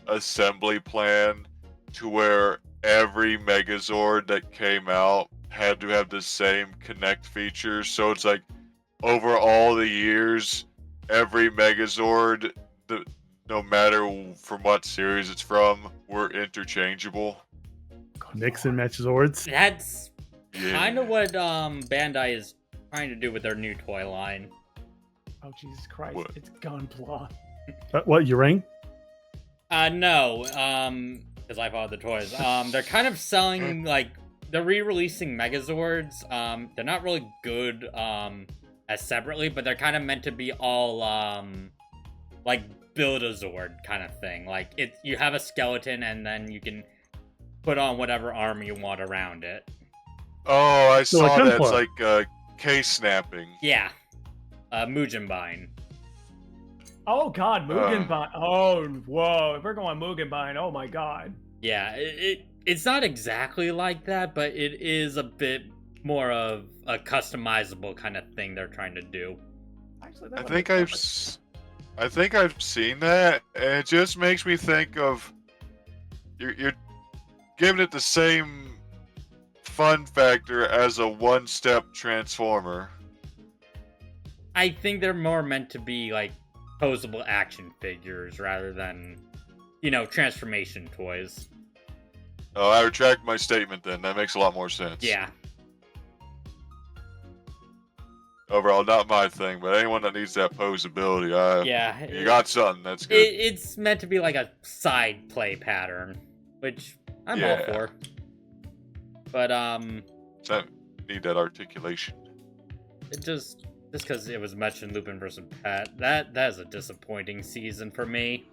assembly plan to where every Megazord that came out had to have the same connect feature? So it's like over all the years, every Megazord, no matter from what series it's from, were interchangeable. Mix and match Zords. That's Yeah. kind of what Bandai is trying to do with their new toy line. Oh, Jesus Christ. What? It's Gunpla. What, Urang? No, because I bought the toys. They're kind of selling, like, they're re-releasing Megazords. They're not really good, as separately, but they're kind of meant to be all, like, Build-A-Zord kind of thing. Like, you have a skeleton, and then you can put on whatever armor you want around it. Oh, I So saw like that. It's Gunpla. like case snapping. Yeah. Mugenbine. Oh, God. Mugenbine. Oh, whoa. If we're going Mugenbine, oh, my God. Yeah, it's not exactly like that, but it is a bit more of a customizable kind of thing they're trying to do. Actually, I that think would be perfect. I've seen that, and it just makes me think of you're giving it the same fun factor as a one-step transformer. I think they're more meant to be like posable action figures rather than, transformation toys. Oh, I retract my statement then. That makes a lot more sense. Yeah. Overall, not my thing, but anyone that needs that posability, Yeah. you got something. That's good. It's meant to be like a side play pattern, which I'm all Yeah. for. But So, need that articulation. it just because it was mentioned Lupin vs. Pet, that is a disappointing season for me.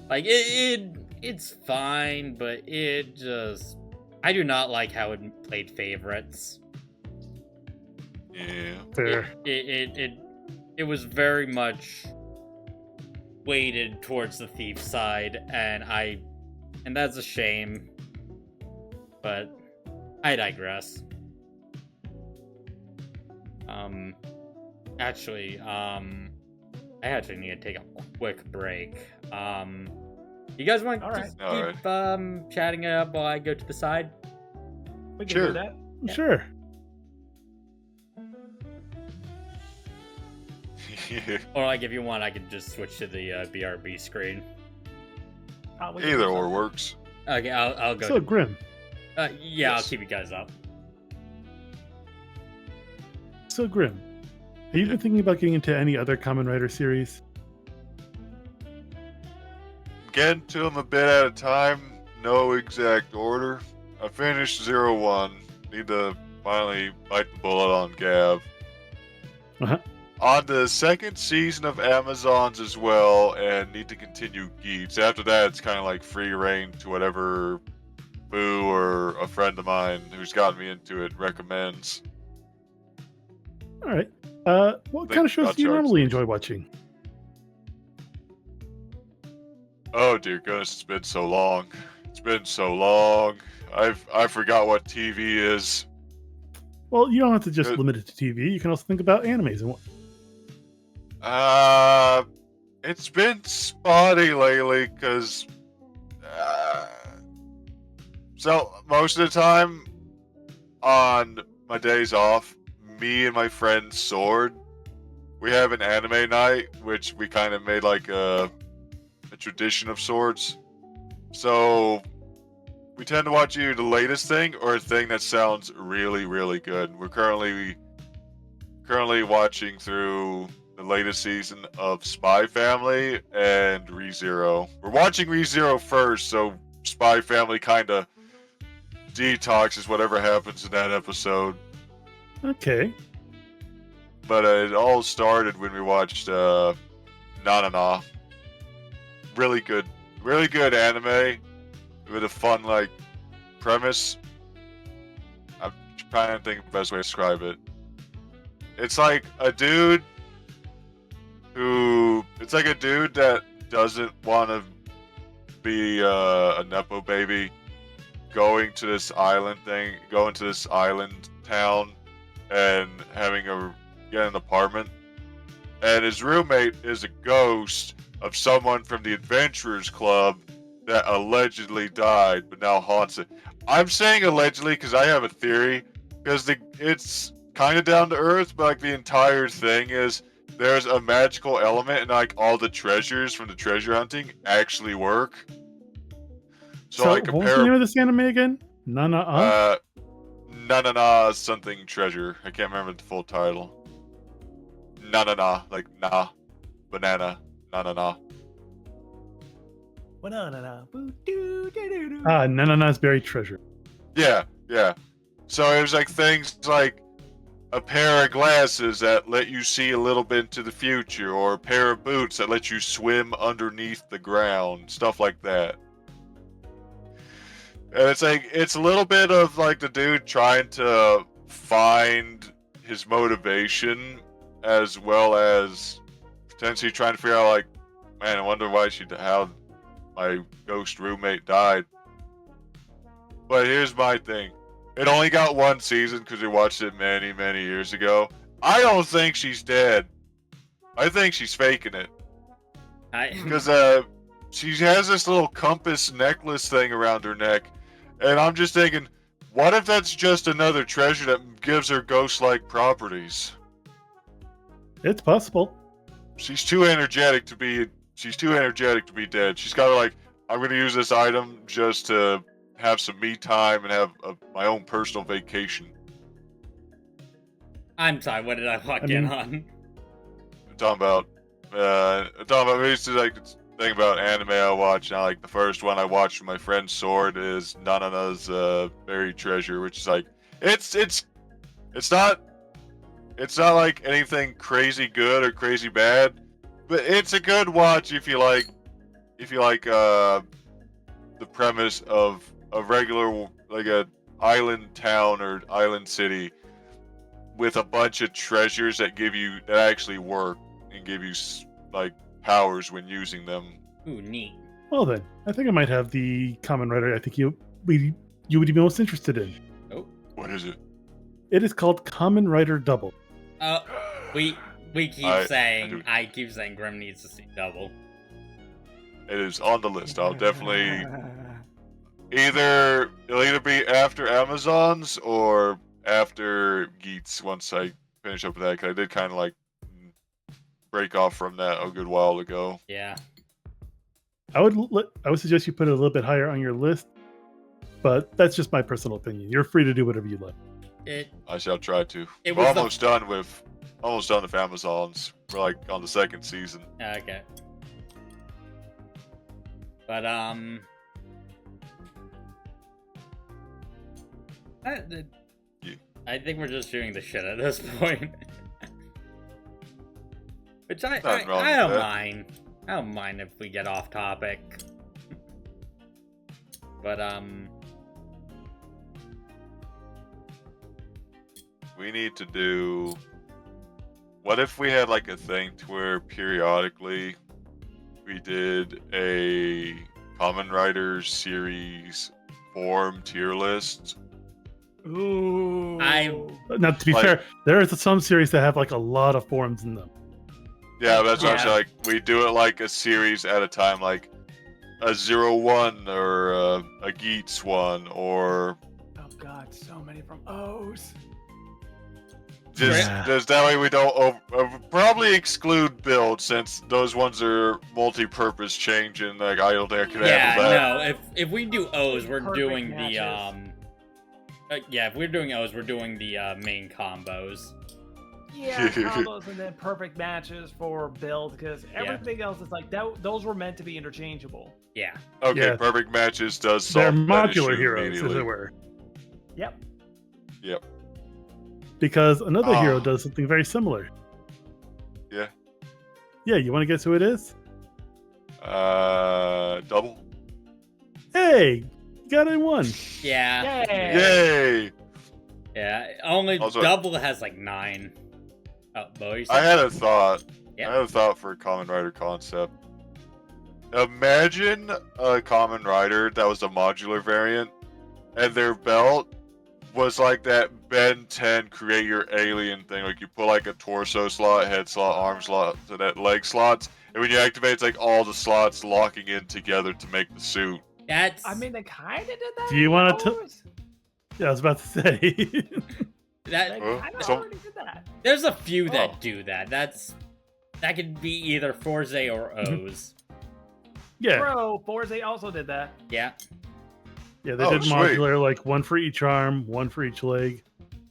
Like it's fine, but I do not like how it played favorites. Yeah. Fair. It was very much weighted towards the thief side, and that's a shame. But I digress. I actually need to take a quick break. You guys want to just keep chatting it up while I go to the side? We can Sure. do that. Yeah. Sure. Or like if you want, I could just switch to the BRB screen. We can do Either or something. works. Okay, I'll go. So, Grim. Yeah, Yes. I'll keep you guys up. So, Grim. Have you been thinking about getting into any other Kamen Rider series? Getting to them a bit at a time. No exact order. I finished 01. Need to finally bite the bullet on Gab. Uh-huh. On the second season of Amazons as well, and need to continue Geats. After that, it's kind of like free reign to whatever Boo or a friend of mine who's gotten me into it recommends. All right. What Think kind of shows do you Gotchards. normally enjoy watching? Oh dear goodness, it's been so long. It's been so long. I forgot what TV is. Well, you don't have to just Good. limit it to TV. You can also think about animes and what. It's been spotty lately, because so most of the time on my days off, me and my friend Sword, we have an anime night, which we kind of made like a tradition of sorts. So we tend to watch either the latest thing or a thing that sounds really, really good. We're currently watching through the latest season of Spy Family and ReZero. We're watching ReZero first, so Spy Family kind of detoxes whatever happens in that episode. Okay. But it all started when we watched Na. Really good anime with a fun like premise. I'm trying to think of the best way to describe it. It's like a dude that doesn't want to be a nepo baby, going to this island town and get an apartment, and his roommate is a ghost of someone from the Adventurers Club that allegedly died but now haunts it. I'm saying allegedly because I have a theory, because it's kind of down to earth, but like the entire thing is there's a magical element, and like all the treasures from the treasure hunting actually work. So I what was the compare name of this anime again? Na something treasure. I can't remember the full title. Na, like na, banana, na. Nanana's Buried Treasure. Yeah. So it was like things like a pair of glasses that let you see a little bit into the future, or a pair of boots that let you swim underneath the ground, stuff like that. And it's a little bit of like the dude trying to find his motivation, as well as potentially trying to figure out like, man, I wonder how my ghost roommate died. But here's my thing. It only got one season because we watched it many, many years ago. I don't think she's dead. I think she's faking it. Because she has this little compass necklace thing around her neck. And I'm just thinking, what if that's just another treasure that gives her ghost-like properties? It's possible. She's too energetic to be dead. She's got to like, I'm going to use this item just to have some me time and have my own personal vacation. I'm sorry, what did I walk in on? I'm talking about it's like thing about anime I watch now. Like the first one I watched with my friend Sword is Nanana's Buried Treasure, which is like it's not like anything crazy good or crazy bad, but it's a good watch if you like the premise of a regular like a island town or island city with a bunch of treasures that actually work and give you like powers when using them. Ooh, neat. Well then, I think I might have the Kamen Rider I think you would be most interested in. Oh. What is it? It is called Kamen Rider Double. We keep saying Grim needs to see Double. It is on the list. I'll definitely it'll either be after Amazon's or after Geats once I finish up with that, because I did kind of like break off from that a good while ago. Yeah. I would suggest you put it a little bit higher on your list, but that's just my personal opinion. You're free to do whatever you like. I shall try to. We're almost done with Amazon's. We're like on the second season. Okay. But I think we're just shooting the shit at this point. Which I don't mind. I don't mind if we get off topic. But we need to do. What if we had like a thing to where periodically we did a Kamen Rider series form tier list? Ooh. Now, to be fair, there are some series that have like a lot of forms in them. Yeah, that's what I'm Yeah. saying. Like, we do it like a series at a time, like a 0-1 or a Geats one, or Oh god, so many from O's. just that way we don't probably exclude build, since those ones are multi-purpose changing. Like, I don't think I could handle that. no. If we do O's, we're Perfect doing matches. if we're doing O's, we're doing the main combos. Yeah, combos and then perfect matches for build, because everything else is like those were meant to be interchangeable. Yeah. Okay, Yeah. perfect matches does They're solve that issue modular heroes, as immediately. it were. Yep. Yep. Because another Ah. hero does something very similar. Yeah. Yeah, you want to guess who it is? Double. Hey, you got it in one. Yeah. Yay! Yay! Yeah. Only Also- Double has like 9. Oh, boys. I had a thought. Yeah. I had a thought for a Kamen Rider concept. Imagine a Kamen Rider that was a modular variant, and their belt was like that Ben 10 create your alien thing. Like, you put like a torso slot, head slot, arm slot, and that leg slots, and when you activate, it's like all the slots locking in together to make the suit. That's. I mean, they kind of did that. Do you in wanna t- O's. Yeah, I was about to say. They that. kind of some- already did that. There's a few that Oh. do that. That could be either Forze or O's. yeah, Bro, Forza also did that. Yeah. yeah, they Oh, did sweet. modular, like one for each arm, one for each leg.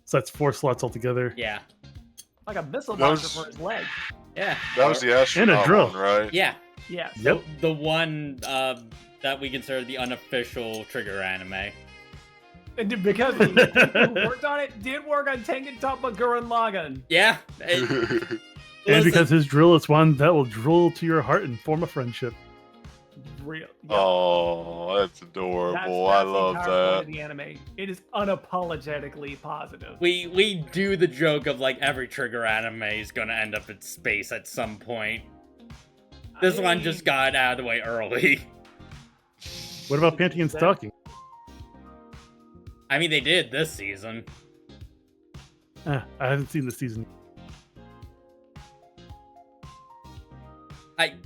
So that's 4 slots altogether. Yeah. Like a missile Those- launcher for his leg. Yeah. That was the astronaut drill. one, right? Yeah. Yes. Yep. The one that we consider the unofficial Trigger anime. And because he who worked on it did work on Tengen Toppa Gurren Lagann. Yeah. And Listen, because his drill is one that will drill to your heart and form a friendship. Real. Oh, that's adorable. I the love entire point that. of the anime. It is unapologetically positive. we do the joke of like every Trigger anime is gonna end up in space at some point. This one just got out of the way early. What about panting and stalking? I mean, they did this season. I haven't seen the season.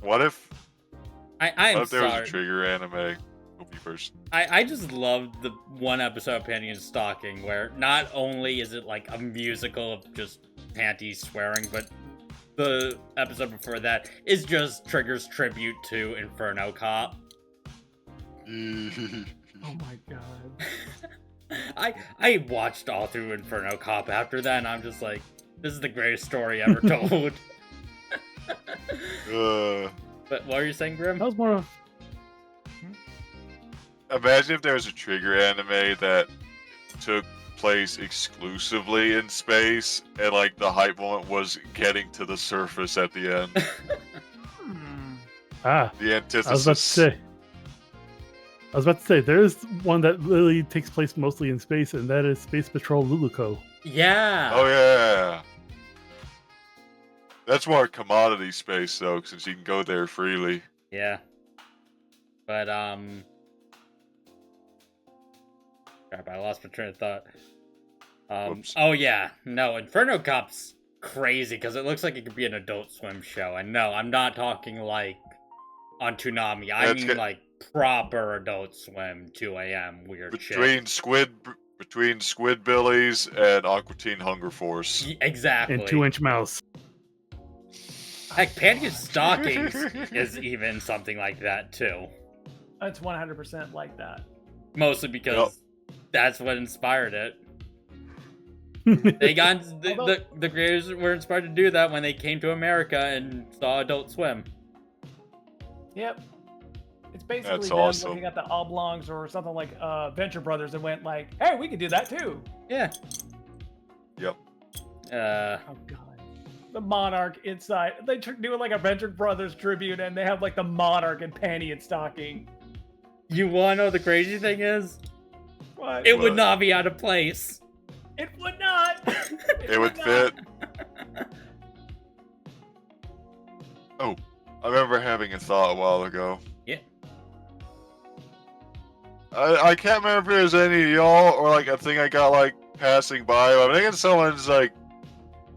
What if I'm there was a sorry. Trigger anime? Hope you first. I just loved the one episode of Panty and Stalking where not only is it like a musical of just panties swearing, but the episode before that is just Trigger's tribute to Inferno Cop. Oh my god. I watched all through Inferno Cop after that, and I'm just like, this is the greatest story ever told. But what were you saying, Grim? That was more of Imagine if there was a Trigger anime that took place exclusively in space, and like the hype moment was getting to the surface at the end. The antithesis. I was about to say, there's one that really takes place mostly in space, and that is Space Patrol Luluco. Yeah. Oh yeah. That's more commodity space though, since you can go there freely. Yeah. But crap, I lost my train of thought. Whoops. Oh yeah, no, Inferno Cop's crazy because it looks like it could be an Adult Swim show. And no, I'm not talking like on Toonami. I That's mean good. like proper Adult Swim, 2 a.m. weird shit. Between Squidbillies and Aqua Teen Hunger Force. Exactly. And 2-inch mouse. Heck, Panty and Stockings is even something like that too. It's 100% like that. Mostly because Yep. that's what inspired it. They got the creators were inspired to do that when they came to America and saw Adult Swim. Yep. It's basically That's them awesome. looking at the oblongs or something like Venture Brothers and went like, hey, we could do that too. Yeah. Yep. Oh god. The Monarch inside. They do like a Venture Brothers tribute and they have like the Monarch in panty and stocking. You wanna know the crazy thing is? What? It would What? not be out of place. It would not. It would fit. Oh, I remember having a thought a while ago. Yeah. I can't remember if it was any of y'all or like a thing I got like passing by. I think it's someone's like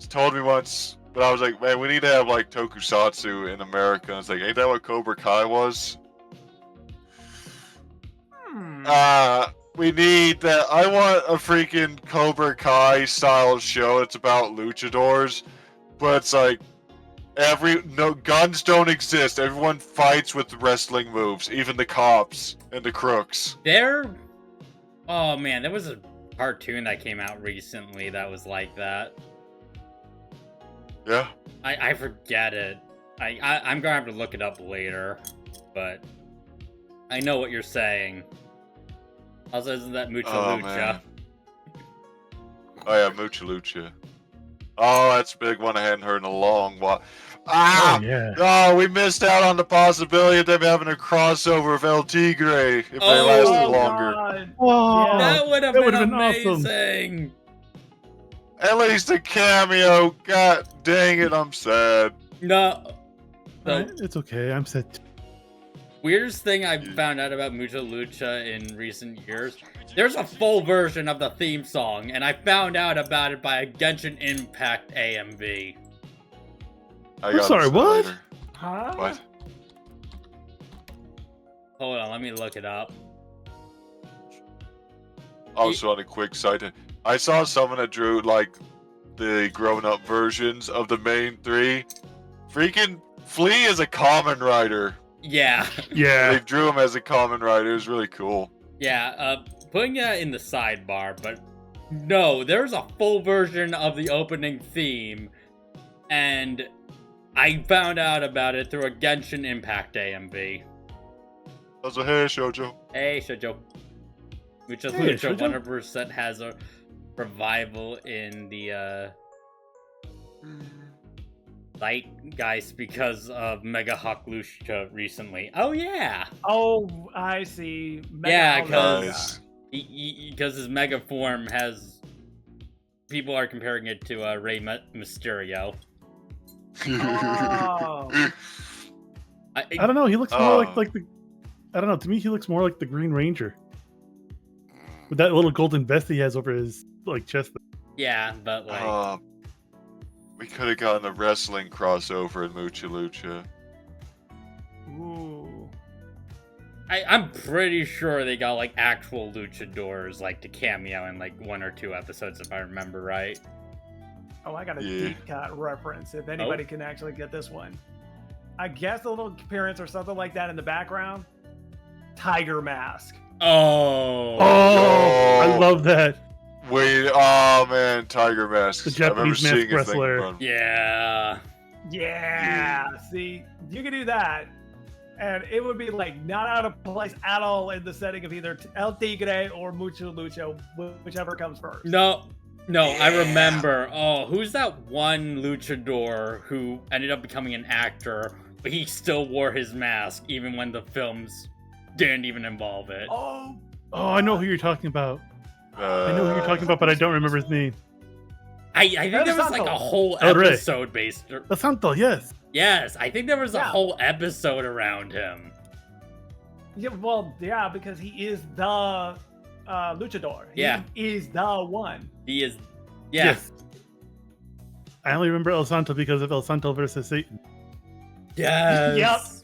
told me once But I was like, man, we need to have like tokusatsu in America. And it's like, ain't that what Cobra Kai was? We need that. I want a freaking Cobra Kai style show. It's about luchadors, but it's like no guns don't exist. Everyone fights with wrestling moves, even the cops and the crooks. Oh man, there was a cartoon that came out recently that was like that. Yeah. I forget it. I'm gonna have to look it up later, but I know what you're saying. Also, isn't that Mucha Lucha? Man. Oh yeah, Mucha Lucha. Oh, that's a big one I hadn't heard in a long while. Ah! Oh, yeah. Oh, we missed out on the possibility of them having a crossover of El Tigre if they lasted longer. God. Oh, Yeah. That would have that been would've been amazing. At least a cameo. God dang it, I'm sad. No. The It's okay. I'm set. weirdest thing I found out about Mucha Lucha in recent years, there's a full version of the theme song, and I found out about it by a Genshin Impact AMV. I'm sorry, what? Later. Huh? What? Hold on, let me look it up. Also, on a quick side, I saw someone that drew like the grown-up versions of the main three. Freaking Flea is a Kamen Rider. Yeah. Yeah. They drew him as a Kamen Rider. It was really cool. Yeah, putting that in the sidebar, but no, there's a full version of the opening theme, and I found out about it through a Genshin Impact AMV. Also, hey, Shoujo. Hey, Shoujo. Mucha Hey, Lucha Shoujo. 100% has a revival in the zeitgeist because of Mega Hawk Lucha recently. Oh, yeah! Oh, I see. Yeah, Mega 'cause- Nice. Because his Mega form has... People are comparing it to Rey Mysterio. Oh. I don't know. He looks more Oh. like the. I don't know. To me, he looks more like the Green Ranger with that little golden vest he has over his like chest. Yeah, but like... We could have gotten a wrestling crossover in Mucha Lucha. Ooh. I'm pretty sure they got like actual luchadors like to cameo in like 1 or 2 episodes if I remember right. Oh, I got a Yeah. deep cut reference if anybody can actually get this one. I guess a little appearance or something like that in the background. Tiger Mask. Oh. Oh, I Yo. love that. Wait, oh man, Tiger Mask. The I remember Japanese mask seeing a thing wrestler. about him. Yeah. Yeah. See, you can do that. And it would be like not out of place at all in the setting of either El Tigre or Mucha Lucha, whichever comes first. No, I Yeah. remember. Oh, who's that one luchador who ended up becoming an actor, but he still wore his mask even when the films didn't even involve it? Oh, Oh, I know who you're talking about. I know who you're talking about, but I don't remember his name. I think there was like a whole El Rey. episode based. The Santo, yes. Yes, I think there was a Yeah. whole episode around him. yeah, well, yeah, because he is the luchador. Yeah. He is the one. He is. Yeah. Yes. I only remember El Santo because of El Santo versus Satan. Yes.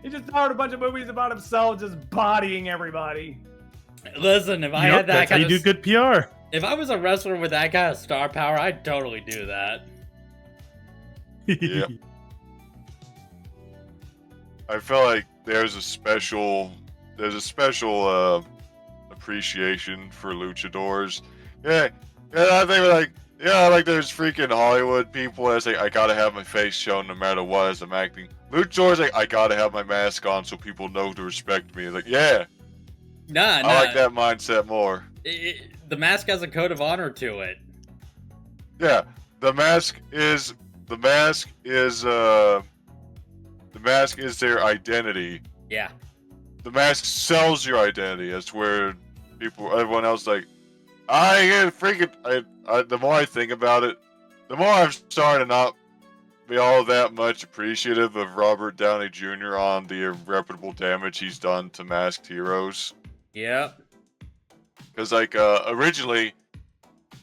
He just started a bunch of movies about himself just bodying everybody. Listen, if I Yep, had that that's how kind you of do good PR. if I was a wrestler with that kind of star power, I'd totally do that. Yeah. I feel like there's a special appreciation for luchadors. Yeah, I think like there's freaking Hollywood people that say I gotta have my face shown no matter what as I'm acting. Luchadors like I gotta have my mask on so people know to respect me. Like yeah, Nah, I like that mindset more. The mask has a code of honor to it. Yeah, the mask is their identity. Yeah. The mask sells your identity. That's where everyone else like, the more I think about it, the more I'm starting to not be all that much appreciative of Robert Downey Jr. on the irreparable damage he's done to masked heroes. Yep. Because, like, originally,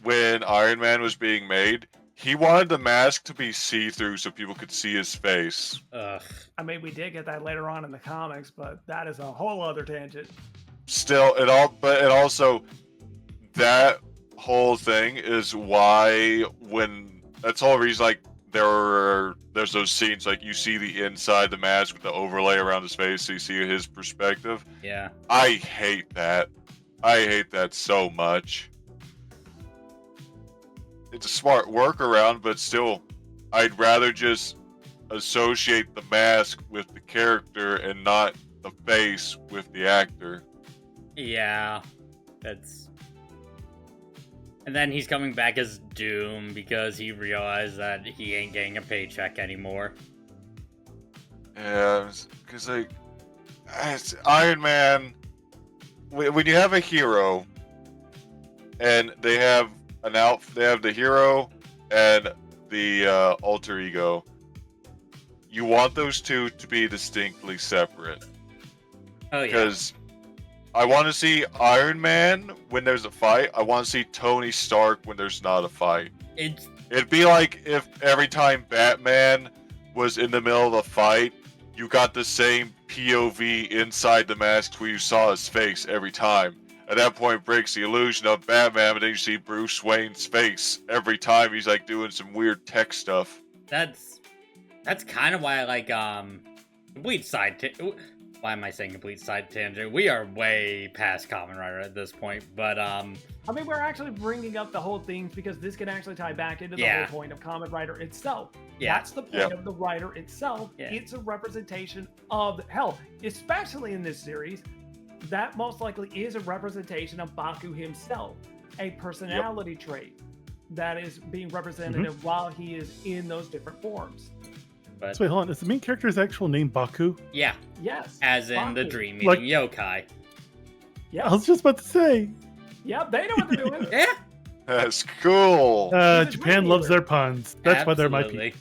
when Iron Man was being made, He wanted the mask to be see-through so people could see his face. Ugh. I mean, we did get that later on in the comics, but that is a whole other tangent. Still, but also that whole thing is why that's the whole reason, like, there's those scenes, like, you see the inside the mask with the overlay around his face, so you see his perspective. Yeah. I hate that. I hate that so much. It's a smart workaround, but still, I'd rather just associate the mask with the character and not the face with the actor. Yeah. And then he's coming back as Doom because he realized that he ain't getting a paycheck anymore. Yeah, because, like, it's Iron Man, when you have a hero and they have they have the hero and the alter ego, you want those two to be distinctly separate. Oh, yeah. Because I want to see Iron Man when there's a fight. I want to see Tony Stark when there's not a fight. It'd be like if every time Batman was in the middle of a fight, you got the same POV inside the mask where you saw his face every time. At that point, it breaks the illusion of Batman, but then you see Bruce Wayne's face every time he's, like, doing some weird tech stuff. That's kind of why I like complete side. Why am I saying complete side tangent? We are way past Kamen Rider at this point, but I mean, we're actually bringing up the whole themes because this can actually tie back into the whole point of Kamen Rider itself. Yeah. That's the point of the writer itself. Yeah. It's a representation of hell, especially in this series. That most likely is a representation of Baku himself, a personality trait that is being represented while he is in those different forms. But, so wait, hold on. Is the main character's actual name Baku? Yeah. Yes. As in Baku. the Dream Eating Yokai. Yeah. I was just about to say. Yep, they know what they're doing. Yeah. That's cool. Japan loves their puns. That's why they're my people.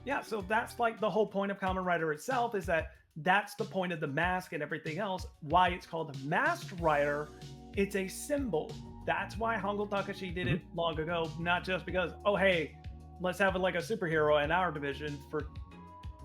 Yeah, so that's like the whole point of Kamen Rider itself, is that's the point of the mask and everything else. Why it's called the Masked Rider, it's a symbol. That's why Hongo Takashi did it long ago, not just because, oh, hey, let's have it like a superhero in our division for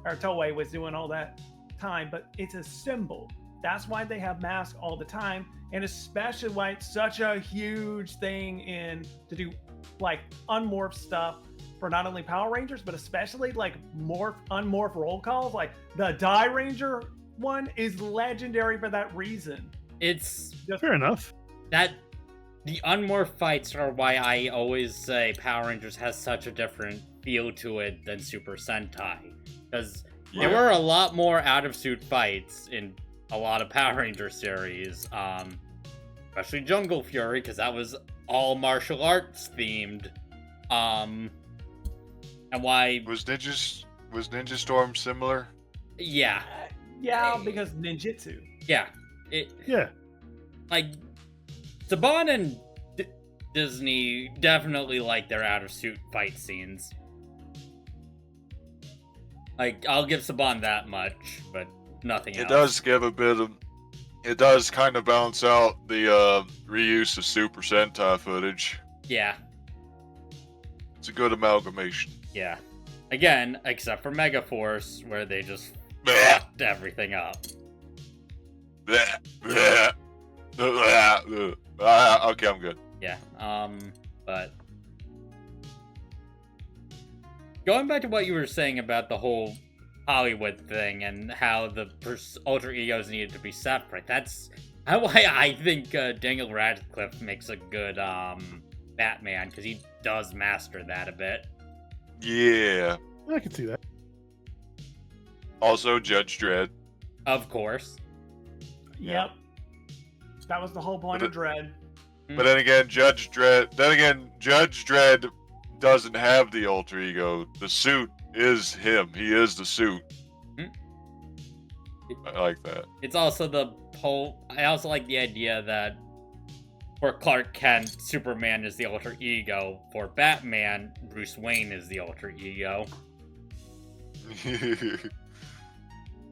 our Toei was doing all that time, but it's a symbol. That's why they have masks all the time, and especially why it's such a huge thing to do like unmorph stuff for not only Power Rangers, but especially like unmorph roll calls. Like the Die Ranger one is legendary for that reason. It's just fair enough. That the unmorph fights are why I always say Power Rangers has such a different feel to it than Super Sentai. Because there were a lot more out-of-suit fights in a lot of Power Ranger series. Especially Jungle Fury, because that was all martial arts themed. And why... Was Ninja Storm similar? Yeah. Yeah, because ninjutsu. Yeah. Like, Saban and Disney definitely like their out-of-suit fight scenes. Like, I'll give Saban that much, but nothing else. It does give a bit of... It does kind of balance out the reuse of Super Sentai footage. Yeah. It's a good amalgamation. Yeah. Again, except for Megaforce, where they just fucked everything up. Okay, I'm good. Yeah, but... Going back to what you were saying about the whole Hollywood thing and how the alter egos needed to be separate, that's why I think Daniel Radcliffe makes a good Batman, because he does master that a bit. Yeah. I can see that. Also, Judge Dredd. Of course. Yep. That was the whole point of Dredd. But then again, Judge Dredd doesn't have the alter ego. The suit is him. He is the suit. I like that. It's also the whole... I also like the idea that for Clark Kent, Superman is the alter ego. For Batman, Bruce Wayne is the alter ego.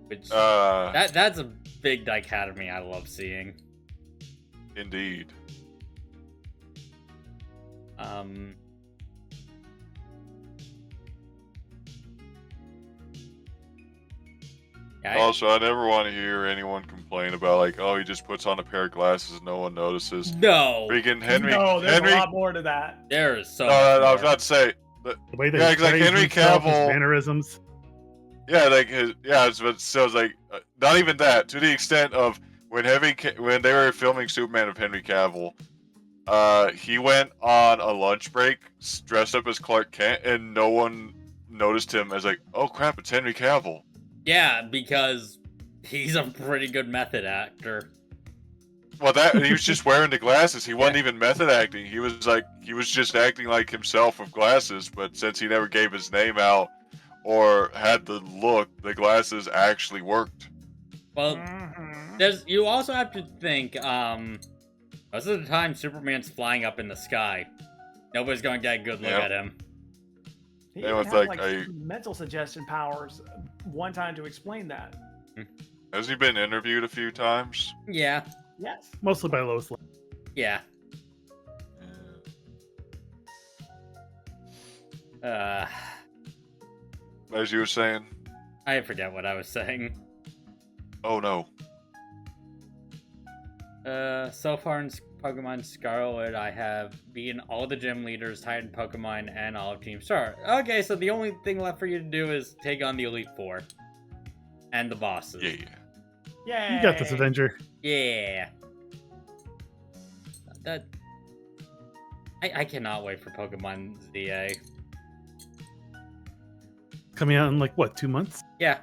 Which that's a big dichotomy I love seeing. Indeed. Okay. Also, I never want to hear anyone complain about like, oh, he just puts on a pair of glasses and no one notices. No. Freaking Henry. No, there's Henry. a lot more to that. There is so No, much I was more. about to say. The way that Yeah, he it's like carries Henry himself, his Cavill- mannerisms. Yeah, like his, so it's like not even that. To the extent of when they were filming Superman of Henry Cavill, he went on a lunch break dressed up as Clark Kent, and no one noticed him as like, oh crap, it's Henry Cavill. Yeah, because he's a pretty good method actor. Well, he was just wearing the glasses. He wasn't even method acting. He was just acting like himself with glasses. But since he never gave his name out or had the look, the glasses actually worked. Well, you also have to think, most of the time Superman's flying up in the sky. Nobody's going to get a good look at him. He Yeah, even with, had, like, mental suggestion powers one time to explain that. Has he been interviewed a few times? Yeah. Yes. Mostly by Lois Lane. Yeah. As you were saying. I forget what I was saying. Oh no. So far in Pokemon Scarlet, I have beaten all the gym leaders, Titan Pokemon, and all of Team Star. Okay, so the only thing left for you to do is take on the Elite Four. And the bosses. Yeah. Yay! You got this, Avenger. Yeah. I cannot wait for Pokemon ZA. Coming out in like what, 2 months? Yeah.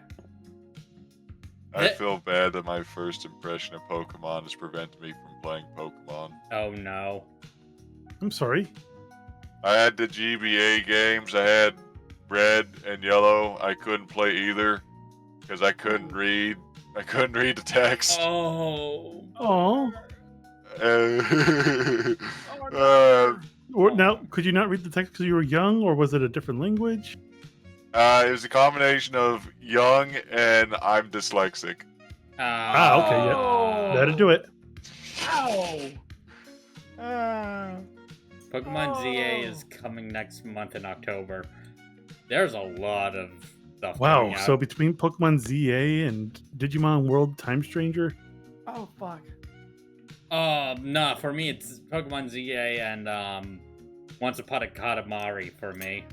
I feel bad that my first impression of Pokemon has prevented me from playing Pokemon. Oh no. I'm sorry. I had the GBA games. I had Red and Yellow. I couldn't play either because I couldn't read. I couldn't read the text. Oh. Oh. Now, could you not read the text because you were young, or was it a different language? It was a combination of young and I'm dyslexic. Okay, yeah. That'll do it. Ow! Pokemon ZA is coming next month in October. There's a lot of stuff. Wow, coming out. so between Pokemon ZA and Digimon World Time Stranger? Oh, fuck. No, for me it's Pokemon ZA and Once Upon a Katamari for me.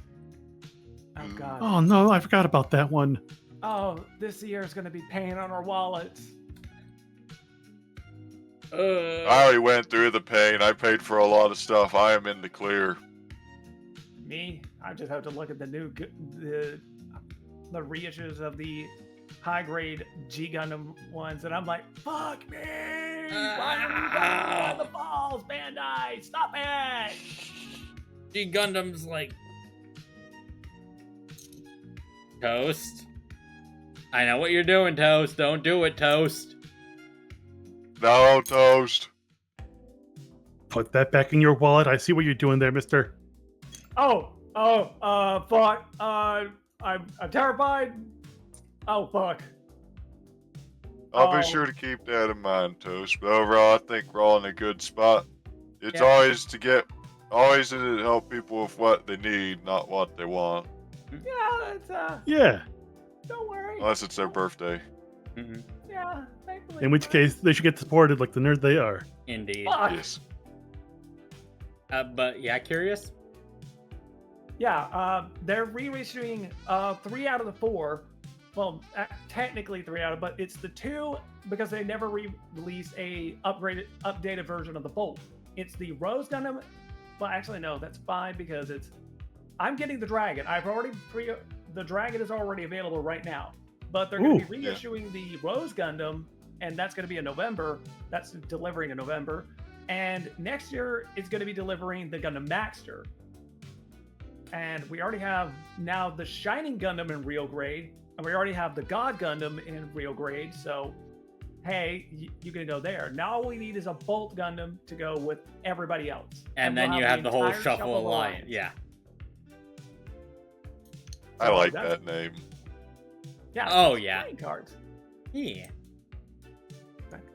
Oh, God. Oh no, I forgot about that one. Oh, this year is going to be pain on our wallets. I already went through the pain. I paid for a lot of stuff. I am in the clear. Me, I just have to look at the new the reissues of the high grade G Gundam ones, and I'm like, fuck me! Why are you guys on the balls, Bandai? Stop it! G Gundam's like Toast. I know what you're doing, Toast. Don't do it, Toast. No, Toast. Put that back in your wallet. I see what you're doing there, mister. Fuck. I'm terrified. Oh, fuck. I'll be sure to keep that in mind, Toast. But overall, I think we're all in a good spot. It's Yeah. always to help people with what they need, not what they want. Yeah, it's, Yeah. don't worry. Unless it's their birthday. Mm-hmm. Yeah, thankfully. In which case, they should get supported like the nerd they are. Indeed. Fuck. Yes. But yeah, curious. Yeah, they're reissuing 3 out of the 4. Well, technically 3 out of, but it's the 2 because they never released a updated version of the Bolt. It's the Rose Gundam. Well, actually, no, that's fine because I'm getting the Dragon. The Dragon is already available right now, but they're going to be reissuing the Rose Gundam, and that's going to be in November. That's delivering in November, and next year it's going to be delivering the Gundam Maxter. And we already have now the Shining Gundam in real grade, and we already have the God Gundam in real grade. So, hey, you can go there. Now all we need is a Bolt Gundam to go with everybody else. And then you have the whole Shuffle Alliance. Yeah. I like that name. Yeah. Oh, yeah. Playing cards. Yeah.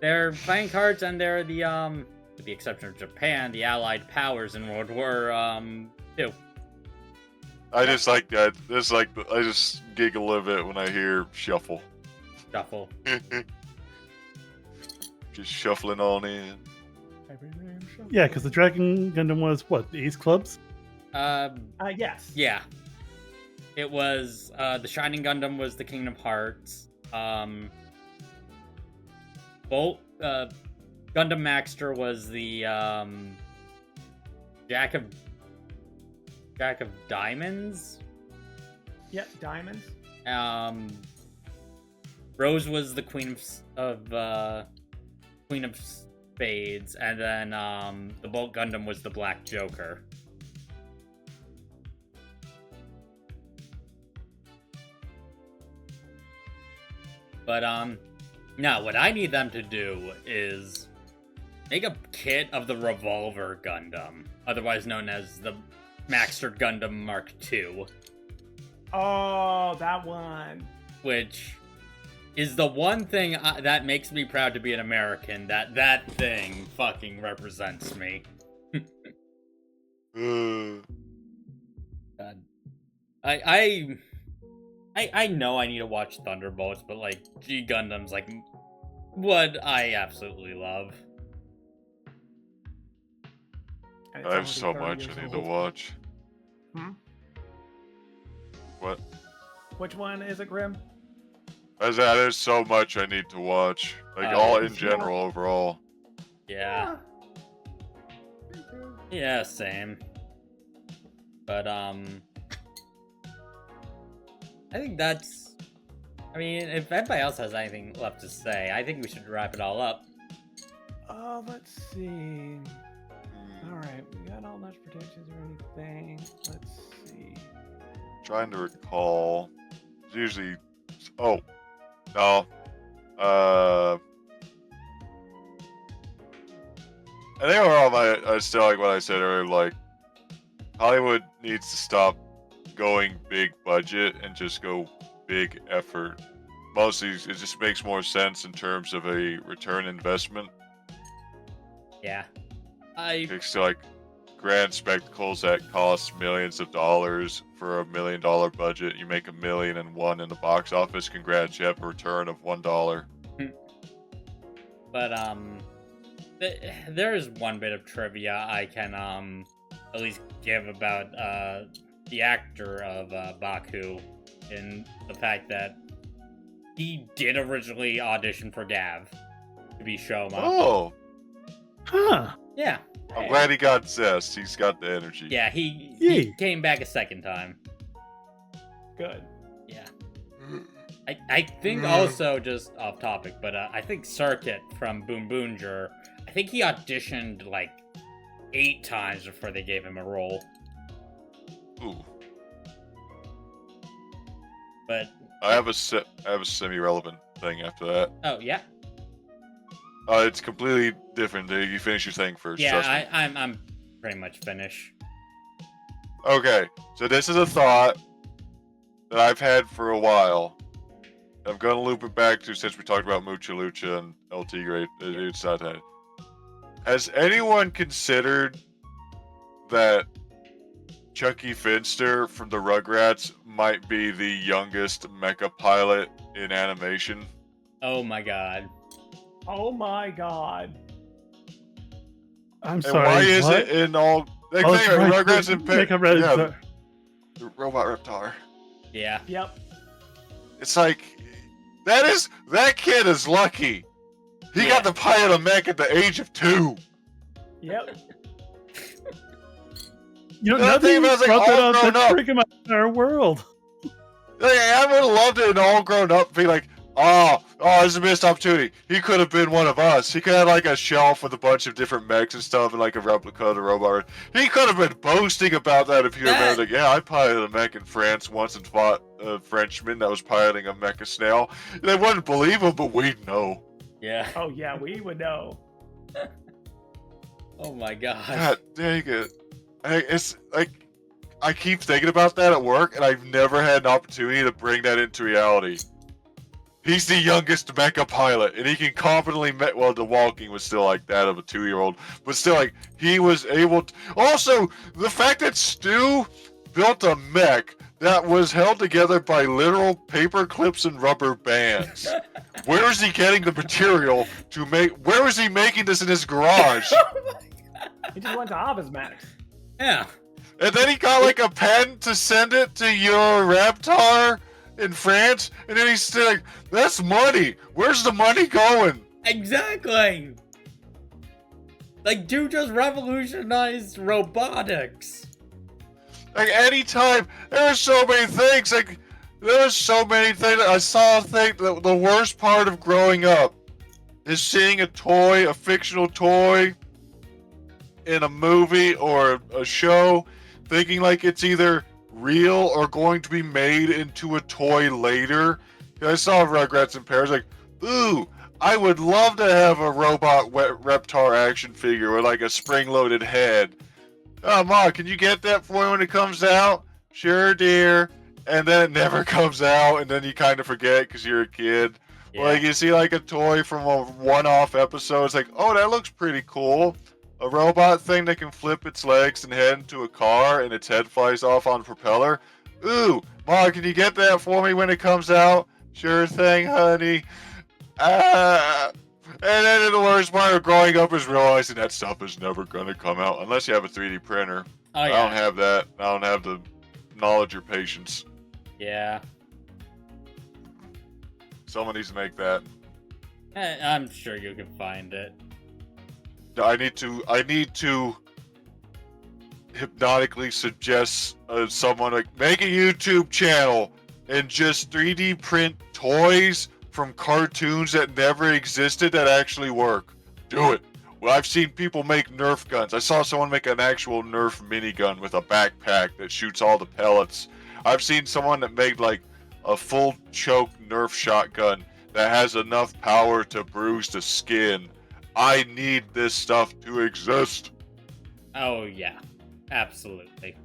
They're playing cards, and they're the with the exception of Japan, the Allied powers in World War II. I just like that. I just giggle a bit when I hear shuffle. Shuffle. Just shuffling on in. Yeah, because the Dragon Gundam was what, the Ace Clubs? Yes. Yeah. It was the Shining Gundam was the Kingdom Hearts. Bolt Gundam Maxter was the Jack of Diamonds. Yep, Diamonds. Rose was the Queen of Spades, and then the Bolt Gundam was the Black Joker. But now what I need them to do is make a kit of the Revolver Gundam, otherwise known as the Maxter Gundam Mark II. Oh, that one. Which is the one thing that makes me proud to be an American. That thing fucking represents me. God. I know I need to watch Thunderbolts, but like G Gundam's like what I absolutely love. I have so much I need to watch. What? Which one is it, Grim? There's so much I need to watch. Like all in general, overall. Yeah. Yeah, same. But I think that's. I mean, if anybody else has anything left to say, I think we should wrap it all up. Let's see. Alright, we got all notch predictions or anything. Let's see. Trying to recall. It's usually. Oh. No. I think overall, I still like what I said earlier. Like, Hollywood needs to stop going big budget and just go big effort. Mostly, it just makes more sense in terms of a return investment. Yeah. It's like grand spectacles that cost millions of dollars for $1 million budget. You make $1 million and $1 in the box office. Congrats, you have a return of $1. But there is one bit of trivia I can at least give about the actor of Baku, in the fact that he did originally audition for Gav to be Shoma. Oh, Huh. Yeah. I'm glad he got Zeztz. He's got the energy. Yeah, he came back a second time. Good. Yeah. I think also, just off topic, but I think Circuit from Boom Boonger, I think he auditioned like 8 times before they gave him a role. Ooh. But I have a semi-relevant thing after that. oh yeah. It's completely different. You finish your thing first. Yeah, I'm pretty much finished. Okay, so this is a thought that I've had for a while. I'm gonna loop it back to, since we talked about Mucha Lucha and El Tigre. It's not that. Has anyone considered that Chucky Finster from the Rugrats might be the youngest mecha pilot in animation? Oh my god. Oh my god. I'm And sorry. why is what? it in all? Like, Oh, that's right. Rugrats and Mecha Red- yeah, the Robot Reptar. Yeah. Yep. It's like that kid is lucky. He got to pilot a mech at the age of 2. Yep. You know, That nothing thing was, like, brought that all up. grown That's up. freaking my entire world. Like, I would have loved it and all grown up, be like, oh, this is a missed opportunity. He could have been one of us. He could have like a shelf with a bunch of different mechs and stuff, and like a replica of the robot. He could have been boasting about that if he remembered. Like, yeah, I piloted a mech in France once and fought a Frenchman that was piloting a mecha snail. They wouldn't believe him, but we'd know. Yeah. Oh yeah, we would know. Oh my god. God dang it! It's like I keep thinking about that at work, and I've never had an opportunity to bring that into reality. He's the youngest mecha pilot, and he can confidently well, the walking was still like that of a 2-year-old, but still, like, he was able to... Also, the fact that Stu built a mech that was held together by literal paper clips and rubber bands. Where is he getting the material to make? Where is he making this in his garage? He just went to Office-Max. Yeah. And then he got like a pen to send it to your Reptar in France, and then he's still like, "That's money. Where's the money going?" Exactly. Like, dude just revolutionized robotics. Like anytime, there's so many things. Like there's so many things. I saw a thing. The worst part of growing up is seeing a toy, a fictional toy, in a movie or a show, thinking like it's either real or going to be made into a toy later. I saw Rugrats in Paris. Like, ooh, I would love to have a robot Reptar action figure with like a spring-loaded head. Oh, Mom, can you get that for me when it comes out? Sure, dear. And then it never comes out, and then you kind of forget because you're a kid. Yeah. Like, you see like a toy from a one-off episode, it's like, oh, that looks pretty cool. A robot thing that can flip its legs and head into a car, and its head flies off on a propeller. Ooh, Mom, can you get that for me when it comes out? Sure thing, honey. And then the worst part of growing up is realizing that stuff is never going to come out unless you have a 3D printer. Oh, I yeah. don't have that. I don't have the knowledge or patience. Yeah. Someone needs to make that. I'm sure you can find it. I need to hypnotically suggest someone like make a YouTube channel and just 3D print toys from cartoons that never existed that actually work. Do it. Well, I've seen people make Nerf guns. I saw someone make an actual Nerf minigun with a backpack that shoots all the pellets. I've seen someone that made like a full choke Nerf shotgun that has enough power to bruise the skin. I need this stuff to exist. Oh, yeah. Absolutely.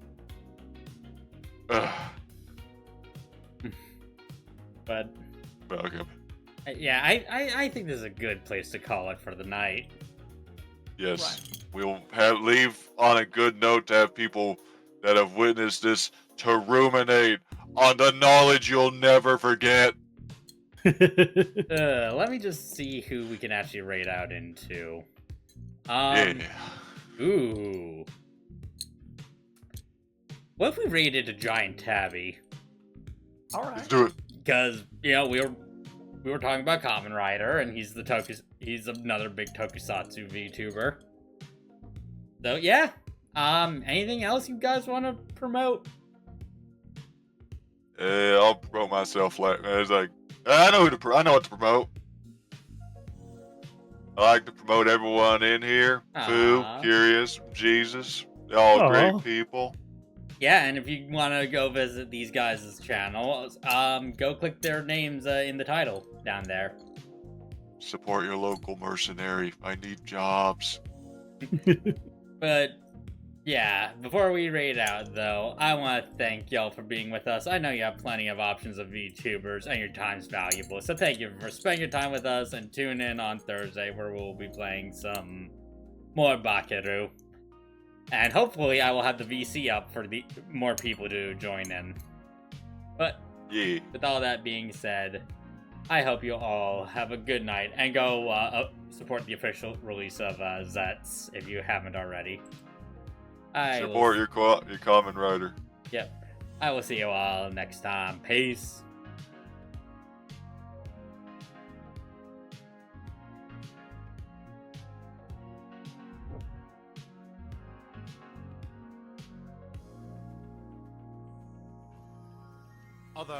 Ugh. But, Okay. yeah, I think this is a good place to call it for the night. Yes. We'll leave on a good note to have people that have witnessed this to ruminate on the knowledge you'll never forget. Let me just see who we can actually rate out into. Yeah. Ooh. What if we rated a giant tabby? All Let's right. do it. Because, you know, we were talking about Kamen Rider, and he's another big tokusatsu VTuber. So yeah. Anything else you guys want to promote? I'll promote myself like it's like I know what to promote. I like to promote everyone in here. Foo, Aw. Curious, Jesus, they're all Aw. great people. Yeah, and if you want to go visit these guys' channel, go click their names in the title down there. Support your local mercenary. I need jobs. But yeah, before we raid out though, I want to thank y'all for being with us. I know you have plenty of options of VTubers and your time's valuable, so thank you for spending your time with us, and tune in on Thursday where we'll be playing some more Bakeru. And hopefully I will have the VC up for the more people to join in. But Yeah. with all that being said, I hope you all have a good night, and go support the official release of Zerztz if you haven't already. Support your Kamen Rider. Yep. I will see you all next time. Peace. Although